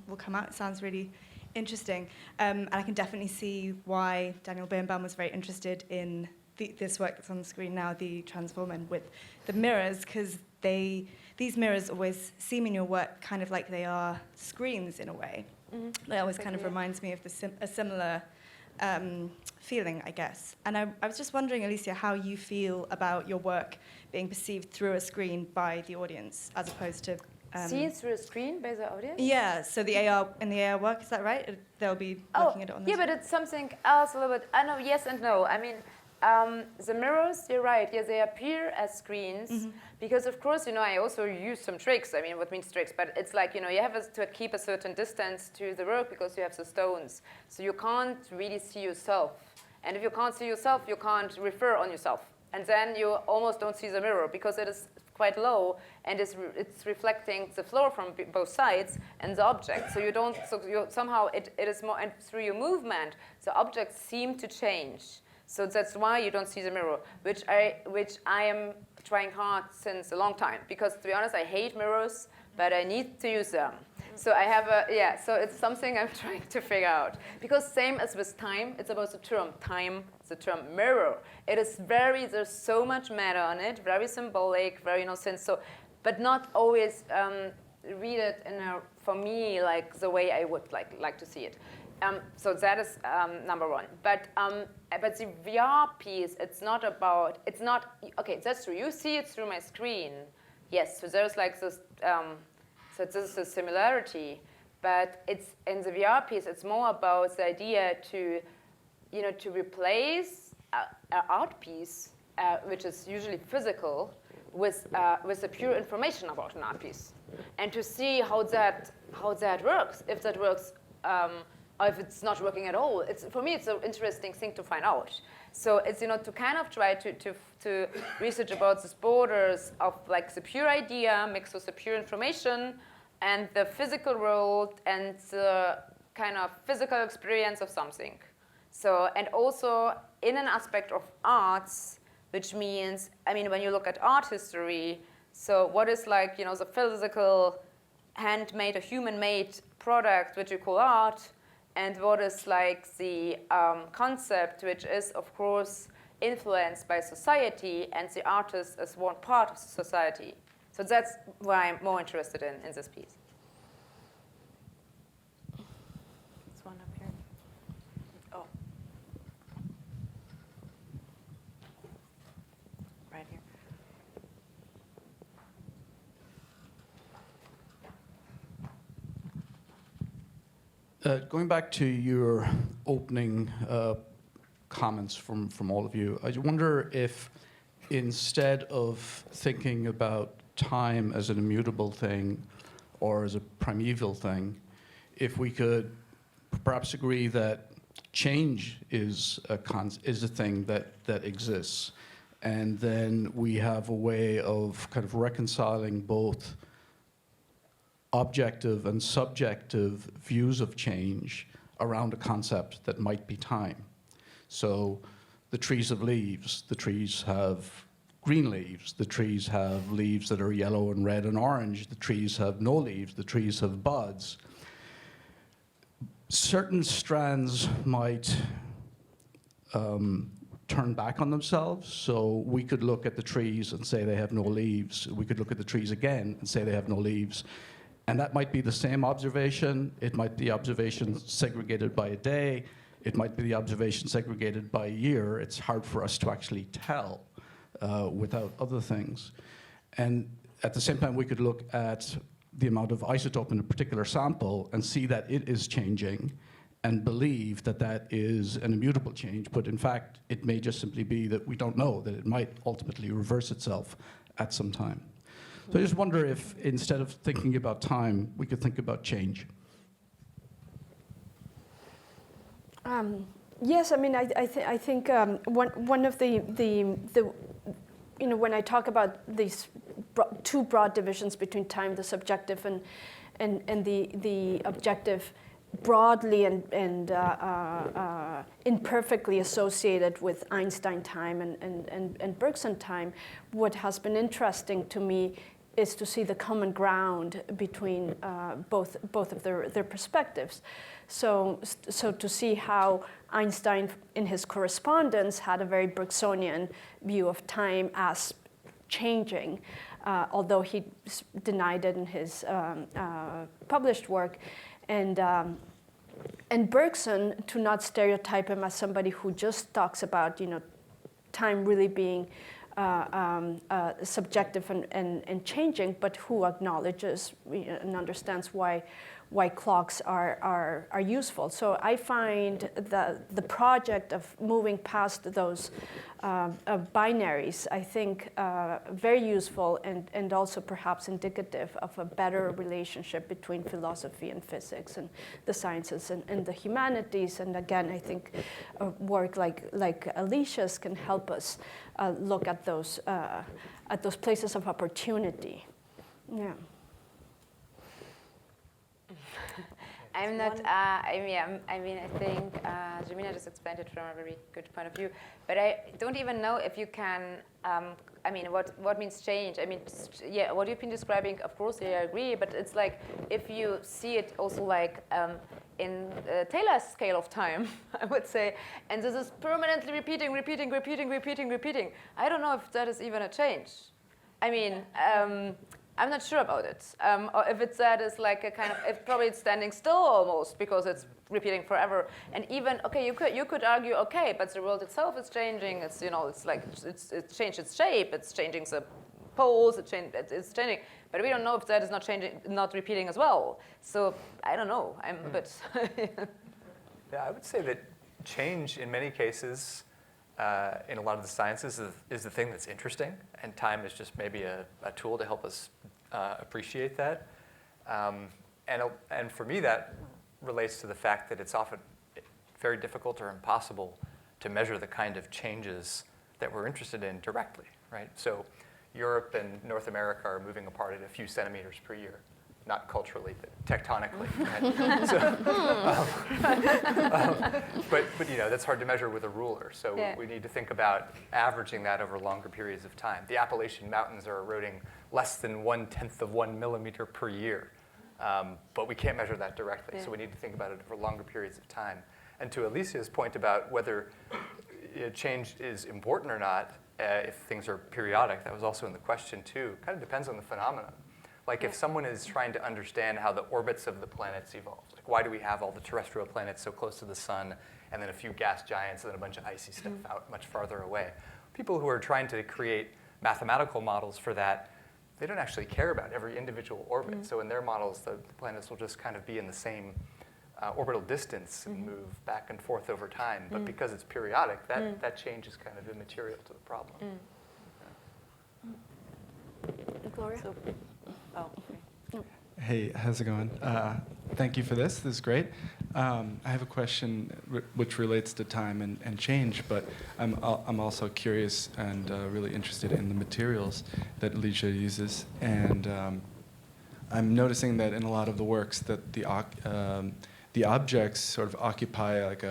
[SPEAKER 10] will come out. It sounds really interesting. And I can definitely see why Daniel Birnbaum was very interested in this work that's on the screen now, the transformer with the mirrors, because these mirrors always seem in your work kind of like they are screens in a way. Mm-hmm. That always kind of reminds me of a similar feeling, I guess. And I was just wondering, Alicia, how you feel about your work being perceived through a screen by the audience, as opposed to
[SPEAKER 5] Seen through a screen by the audience?
[SPEAKER 10] Yeah, so the AR work, is that right? They'll be looking at it on the
[SPEAKER 5] yeah, but it's something else a little bit. I know, yes and no. I mean, the mirrors, you're right. Yeah, they appear as screens because, of course, I also use some tricks. I mean, what means tricks? But it's like, you have to keep a certain distance to the work because you have the stones. So you can't really see yourself. And if you can't see yourself, you can't refer on yourself. And then you almost don't see the mirror because it is quite low and it's reflecting the floor from both sides and the object. So somehow it is more, and through your movement, the objects seem to change. So that's why you don't see the mirror, which I am trying hard since a long time. Because to be honest, I hate mirrors, but I need to use them. So I have so it's something I'm trying to figure out. Because same as with time, it's about the term time, the term mirror. It is there's so much matter on it, very symbolic, very sense. So, but not always read it for me, like the way I would like to see it. So that is number one. But the VR piece, okay, that's true. You see it through my screen. Yes, so there's like this, so this is a similarity. But it's in the VR piece, it's more about the idea to replace an art piece, which is usually physical, with the pure information about an art piece. And to see how that works, if that works, or if it's not working at all. For me, it's an interesting thing to find out. So it's to kind of try to research about these borders of like the pure idea mixed with the pure information and the physical world and the kind of physical experience of something. So, and also in an aspect of arts, which means, I mean, when you look at art history, so what is like, the physical, handmade or human-made product, which you call art, and what is like the concept, which is, of course, influenced by society, and the artist as one part of society. So that's what I'm more interested in this piece.
[SPEAKER 2] This one up here. Oh. Right here.
[SPEAKER 11] Going back to your opening comments from all of you, I wonder if instead of thinking about time as an immutable thing or as a primeval thing, if we could perhaps agree that change is a thing that exists, and then we have a way of kind of reconciling both objective and subjective views of change around a concept that might be time. So the trees have leaves, the trees have green leaves, the trees have leaves that are yellow and red and orange, the trees have no leaves, the trees have buds. Certain strands might turn back on themselves, so we could look at the trees and say they have no leaves. We could look at the trees again and say they have no leaves. And that might be the same observation. It might be observation segregated by a day. it might be the observation segregated by year. It's hard for us to actually tell without other things. And at the same time, we could look at the amount of isotope in a particular sample and see that it is changing and believe that that is an immutable change, but in fact, it may just simply be that we don't know, that it might ultimately reverse itself at some time. So I just wonder if, instead of thinking about time, we could think about change.
[SPEAKER 3] Yes, I mean, I think one of the you know, when I talk about these two broad divisions between time, the subjective and the objective, broadly and imperfectly associated with Einstein time and Bergson time, what has been interesting to me is to see the common ground between both of their perspectives. So to see how Einstein, in his correspondence, had a very Bergsonian view of time as changing, although he denied it in his published work. And Bergson, to not stereotype him as somebody who just talks about, you know, time really being subjective and changing, but who acknowledges and understands why clocks are useful. So I find the project of moving past those binaries, I think, very useful and also perhaps indicative of a better relationship between philosophy and physics and the sciences and the humanities. And again, I think work like Alicia's can help us look at those places of opportunity. Yeah.
[SPEAKER 5] I'm not. I think Jimena just explained it from a very good point of view. But I don't even know if you can. What means change? I mean, yeah, what you've been describing, of course, yeah, I agree. But it's like if you see it also like in Taylor's scale of time, I would say, and this is permanently repeating. I don't know if that is even a change. I mean. I'm not sure about it. Or if it's that is like a kind of, probably it's standing still almost because it's repeating forever. And even, okay, you could argue, okay, but the world itself is changing. It's, you know, it's like, it's changed its shape. It's changing the poles. It's changing. But we don't know if that is not changing, not repeating as well. So I don't know. I'm a bit.
[SPEAKER 6] Yeah, I would say that change in many cases in a lot of the sciences is the thing that's interesting, and time is just maybe a tool to help us appreciate that. And for me, that relates to the fact that it's often very difficult or impossible to measure the kind of changes that we're interested in directly, right? So Europe and North America are moving apart at a few centimeters per year. Not culturally, but tectonically. Right? But you know, that's hard to measure with a ruler. So
[SPEAKER 5] yeah.
[SPEAKER 6] We need to think about averaging that over longer periods of time. The Appalachian Mountains are eroding less than 1/10 of 1 millimeter per year. But we can't measure that directly. Yeah. So we need to think about it over longer periods of time. And to Alicia's point about whether change is important or not, if things are periodic, that was also in the question too. Kind of depends on the phenomenon. Like if someone is trying to understand how the orbits of the planets evolve, like why do we have all the terrestrial planets so close to the sun, and then a few gas giants, and then a bunch of icy stuff out much farther away. People who are trying to create mathematical models for that, they don't actually care about every individual orbit. So in their models, the planets will just kind of be in the same orbital distance and move back and forth over time. But because it's periodic, that change is kind of immaterial to the problem.
[SPEAKER 3] Gloria?
[SPEAKER 2] Oh, okay.
[SPEAKER 12] Hey, how's it going? Thank you for this. This is great. I have a question which relates to time and change, but I'm also curious and really interested in the materials that Alicia uses. And I'm noticing that in a lot of the works that the objects sort of occupy like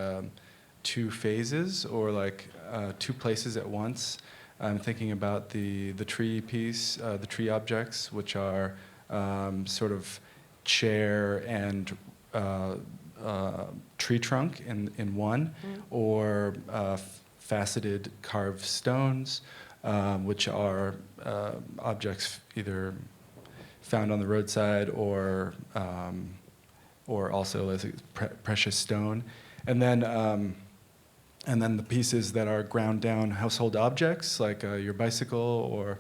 [SPEAKER 12] two phases or like two places at once. I'm thinking about the tree piece, the tree objects, which are sort of chair and tree trunk in one, or faceted carved stones, which are objects either found on the roadside or also as a precious stone. and then the pieces that are ground down household objects, like your bicycle or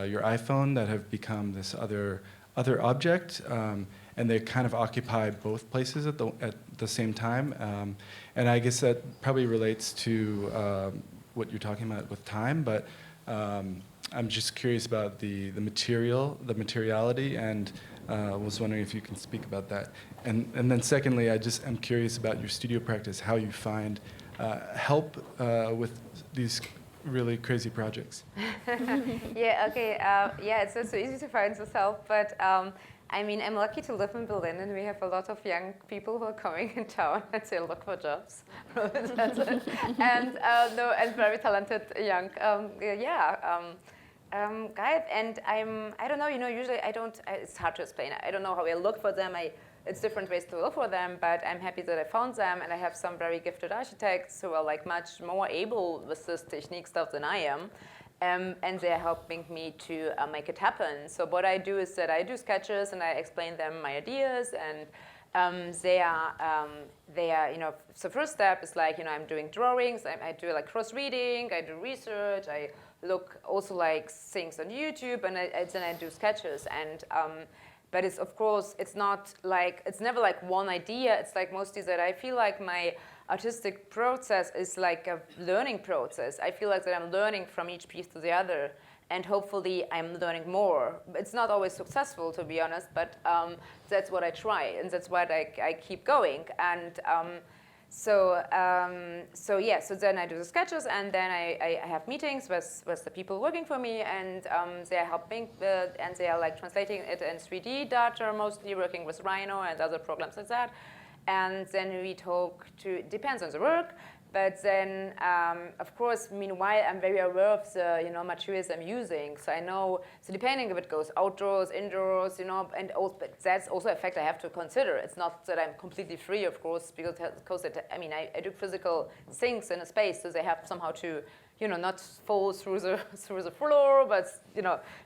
[SPEAKER 12] your iPhone, that have become this other object, and they kind of occupy both places at the same time. And I guess that probably relates to what you're talking about with time, but I'm just curious about the materiality, and was wondering if you can speak about that. And then secondly, I'm curious about your studio practice, how you find help with these really crazy projects.
[SPEAKER 5] Yeah, okay. Yeah, it's not so easy to find this help, but I mean, I'm lucky to live in Berlin, and we have a lot of young people who are coming in town and they look for jobs. That's it. And very talented young, guys. And I don't know, usually it's hard to explain. I don't know how I look for them. It's different ways to look for them, but I'm happy that I found them, and I have some very gifted architects who are like much more able with this technique stuff than I am. And they're helping me to make it happen. So what I do is that I do sketches and I explain them my ideas, and they are, so first step is like, I'm doing drawings, I do like cross-reading, I do research, I look also like things on YouTube, and then I do sketches. And but it's, of course, it's never like one idea. It's like mostly that I feel like my artistic process is like a learning process. I feel like that I'm learning from each piece to the other, and hopefully I'm learning more. It's not always successful, to be honest, but that's what I try, and that's why I keep going. And so then I do the sketches, and then I have meetings with the people working for me, and they are helping, and they are like translating it in 3D data, mostly working with Rhino and other programs like that. And then we talk depends on the work, but then, of course, meanwhile, I'm very aware of the, materials I'm using. So I know, so depending if it goes outdoors, indoors, and also, but that's also a fact I have to consider. It's not that I'm completely free, of course, because I do physical things in a space, so they have somehow to, not fall through the floor, but,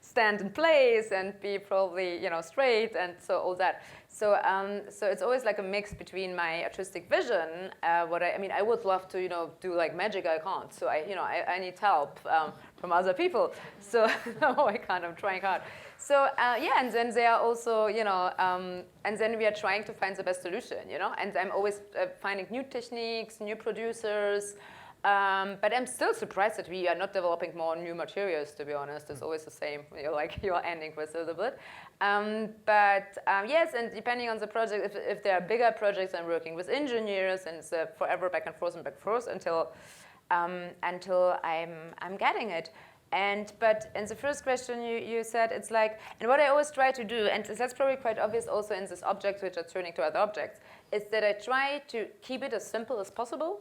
[SPEAKER 5] stand in place and be probably, straight, and so all that. So it's always like a mix between my artistic vision, I would love to, do like magic, I can't. So I need help from other people. So no, I can't, I'm trying hard. So and then they are also, and then we are trying to find the best solution, and I'm always finding new techniques, new producers. But I'm still surprised that we are not developing more new materials, to be honest. It's always the same. You're ending with a little bit. Yes, and depending on the project, if there are bigger projects, I'm working with engineers, and it's forever back and forth until I'm getting it. But in the first question you said, it's like, and what I always try to do, and that's probably quite obvious also in this objects which are turning to other objects, is that I try to keep it as simple as possible,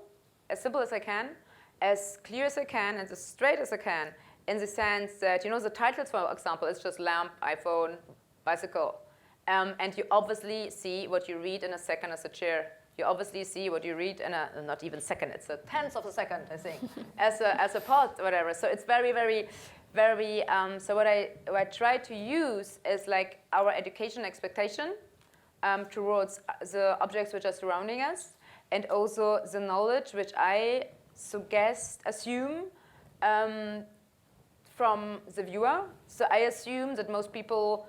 [SPEAKER 5] as simple as I can, as clear as I can, and as straight as I can, in the sense that, the titles, for example, is just lamp, iPhone, bicycle. And you obviously see what you read in a second as a chair. You obviously see what you read in a, not even second, it's a tenth of a second, I think, as a part, whatever. So it's very, very, very, so what I try to use is like our education expectation towards the objects which are surrounding us, and also the knowledge which I assume from the viewer. So I assume that most people,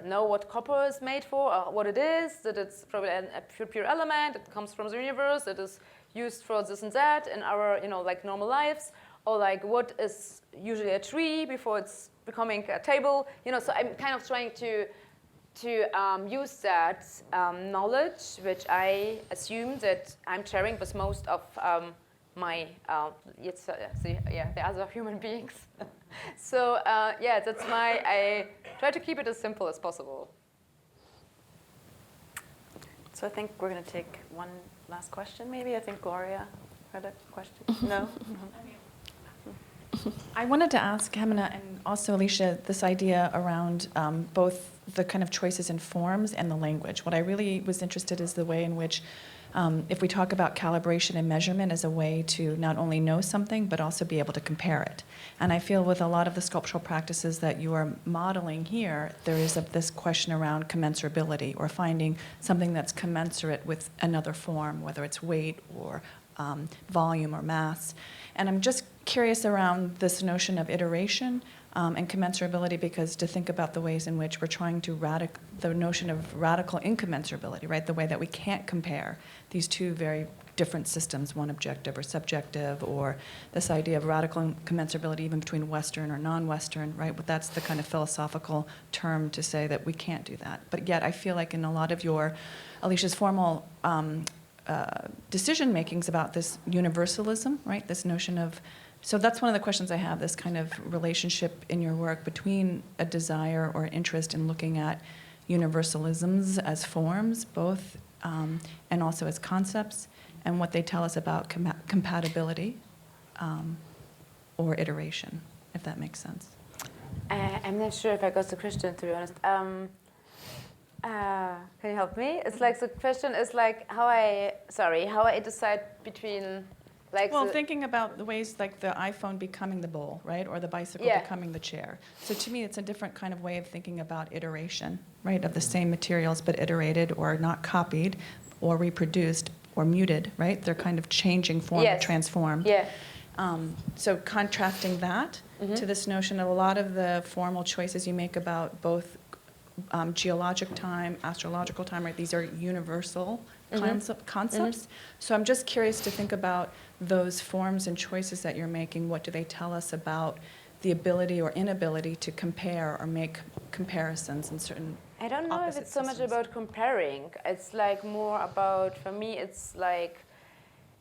[SPEAKER 5] know what copper is made for, or what it is, that it's probably a pure element, it comes from the universe, it is used for this and that in our, like normal lives, or like what is usually a tree before it's becoming a table, so I'm kind of trying to use that knowledge, which I assume that I'm sharing with most of my, the other human beings. So that's I try to keep it as simple as possible.
[SPEAKER 2] So I think we're going to take one last question, maybe. I think Gloria had a question. No?
[SPEAKER 13] I wanted to ask Jimena and also Alicia this idea around both the kind of choices in forms and the language. What I really was interested is the way in which if we talk about calibration and measurement as a way to not only know something, but also be able to compare it. And I feel with a lot of the sculptural practices that you are modeling here, there is this question around commensurability, or finding something that's commensurate with another form, whether it's weight or volume or mass. And I'm just curious around this notion of iteration and commensurability, because to think about the ways in which we're trying to the notion of radical incommensurability, right? The way that we can't compare these two very different systems, one objective or subjective, or this idea of radical incommensurability even between Western or non-Western, right? But that's the kind of philosophical term to say that we can't do that. But yet I feel like in a lot of Alicia's formal decision makings about this universalism, right? This notion of, so that's one of the questions I have, this kind of relationship in your work between a desire or interest in looking at universalisms as forms, both, and also as concepts, and what they tell us about compatibility or iteration, if that makes sense.
[SPEAKER 5] I'm not sure if I got the question, to be honest. Can you help me? It's like the question is like how I decide between like.
[SPEAKER 13] Well, thinking about the ways like the iPhone becoming the bowl, right, or the bicycle becoming the chair. So to me, it's a different kind of way of thinking about iteration, right, of the same materials but iterated or not copied, or reproduced or muted, right? They're kind of changing form, transformed.
[SPEAKER 5] Yeah.
[SPEAKER 13] So contrasting that to this notion of a lot of the formal choices you make about both geologic time, astrological time, right? These are universal concepts. So I'm just curious to think about those forms and choices that you're making. What do they tell us about the ability or inability to compare or make comparisons in certain
[SPEAKER 5] I don't know if it's so much about comparing. It's like more about, for me, it's like,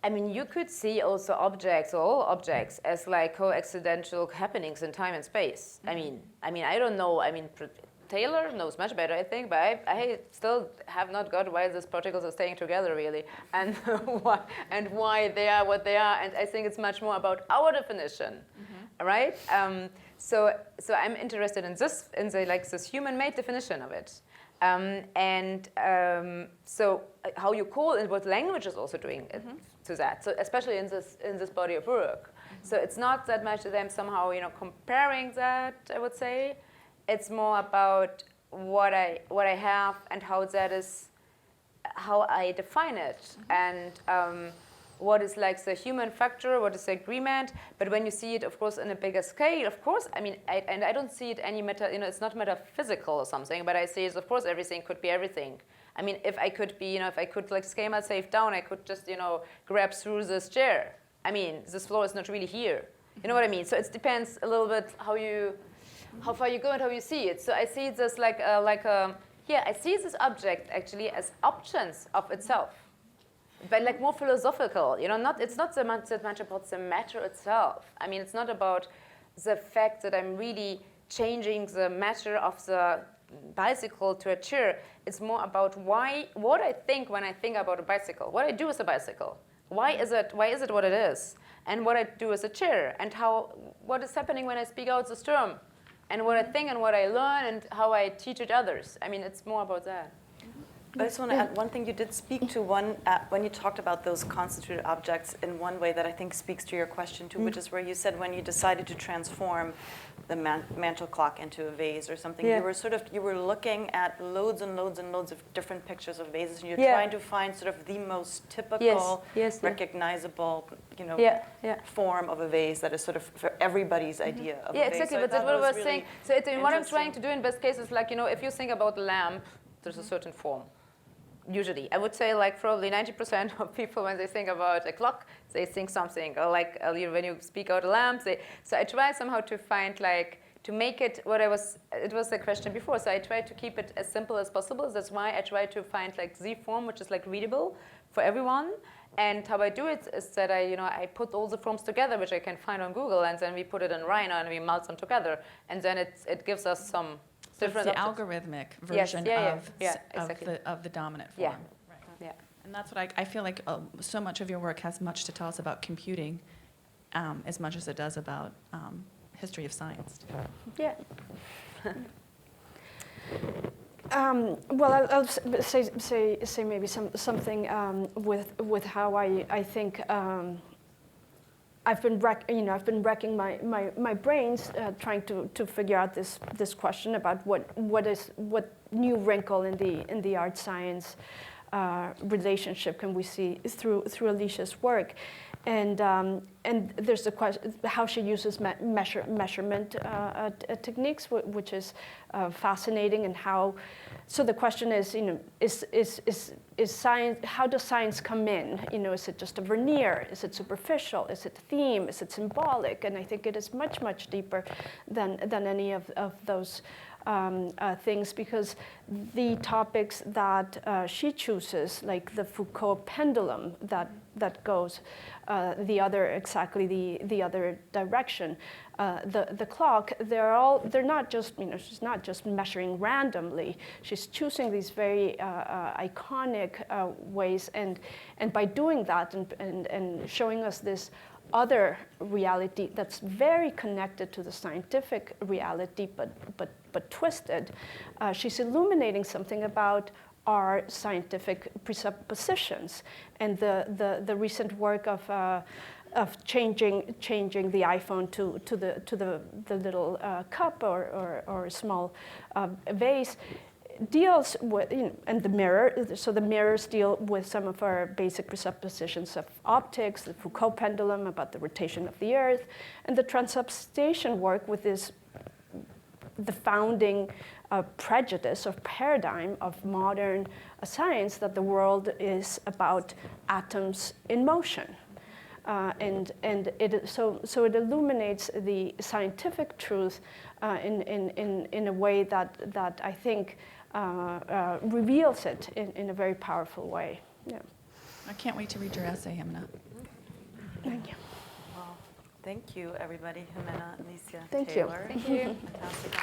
[SPEAKER 5] I mean, you could see also objects, or all objects, as like coincidental happenings in time and space. I mean, I don't know. I mean, Taylor knows much better, I think, but I still have not got why these particles are staying together, really, and why they are what they are. And I think it's much more about our definition, right? So I'm interested in this, this human-made definition of it. So how you call and what language is also doing to that. So especially in this body of work. So it's not that much that I'm somehow comparing that, I would say. It's more about what I have and how that is, how I define it, and what is like the human factor, what is the agreement. But when you see it, of course, in a bigger scale, of course, I mean, I don't see it any it's not metaphysical or something, but I see it, of course, everything could be everything. I mean, if I could be, if I could like scale myself down, I could just, grab through this chair. I mean, this floor is not really here. You know what I mean? So it depends a little bit how far you go and how you see it. So I see this I see this object actually as options of itself, but like more philosophical. It's not so much about the matter itself. I mean, it's not about the fact that I'm really changing the matter of the bicycle to a chair. It's more about what I think when I think about a bicycle, what I do with a bicycle. Why is it what it is, and what I do with a chair, and what is happening when I speak out this term. And what I think and what I learn and how I teach it others. I mean, it's more about that.
[SPEAKER 2] I just want to add one thing. You did speak to when you talked about those constituted objects in one way that I think speaks to your question too, which is where you said when you decided to transform the mantle clock into a vase or something, you were looking at loads and loads and loads of different pictures of vases, and you're trying to find sort of the most typical, recognizable, form of a vase that is sort of for everybody's idea of a vase.
[SPEAKER 5] Exactly. But that's what I was saying. So what I'm trying to do in best case is like, if you think about a lamp, there's a certain form. Usually, I would say like probably 90% of people when they think about a clock, they think something, or like when you speak out a lamp. So I try somehow to find to make it it was the question before. So I try to keep it as simple as possible. That's why I try to find like the form which is like readable for everyone. And how I do it is that I put all the forms together which I can find on Google, and then we put it in Rhino and we melt them together, and then it gives us some.
[SPEAKER 13] So it's the algorithmic version of the dominant form.
[SPEAKER 5] Yeah.
[SPEAKER 13] And that's what I feel like so much of your work has much to tell us about computing as much as it does about history of science.
[SPEAKER 5] Yeah.
[SPEAKER 3] Well, I'll say maybe something with how I think I've been racking my brains trying to figure out this question about what new wrinkle in the art science relationship can we see through Alicia's work. And there's the question how she uses measurement techniques, which is fascinating, and how. So the question is, is science? How does science come in? Is it just a veneer? Is it superficial? Is it a theme? Is it symbolic? And I think it is much deeper than any of those things, because the topics that she chooses, like the Foucault pendulum that goes the other direction, the clock, they're not just, she's not just measuring randomly. She's choosing these very iconic ways, and by doing that and showing us this other reality that's very connected to the scientific reality, but twisted, she's illuminating something about our scientific presuppositions, and the recent work of changing the iPhone to the little cup or small vase deals with, and the mirror. So the mirrors deal with some of our basic presuppositions of optics, the Foucault pendulum about the rotation of the Earth, and the transubstantiation work with the founding prejudice or paradigm of modern science that the world is about atoms in motion. And so it illuminates the scientific truth in a way that I think reveals it in a very powerful way. Yeah.
[SPEAKER 13] I can't wait to read your essay, Jimena.
[SPEAKER 3] Thank you.
[SPEAKER 2] Well, thank you, everybody. Jimena, Alicia,
[SPEAKER 3] Thank you.
[SPEAKER 2] Taylor.
[SPEAKER 5] Thank you.
[SPEAKER 2] Fantastic.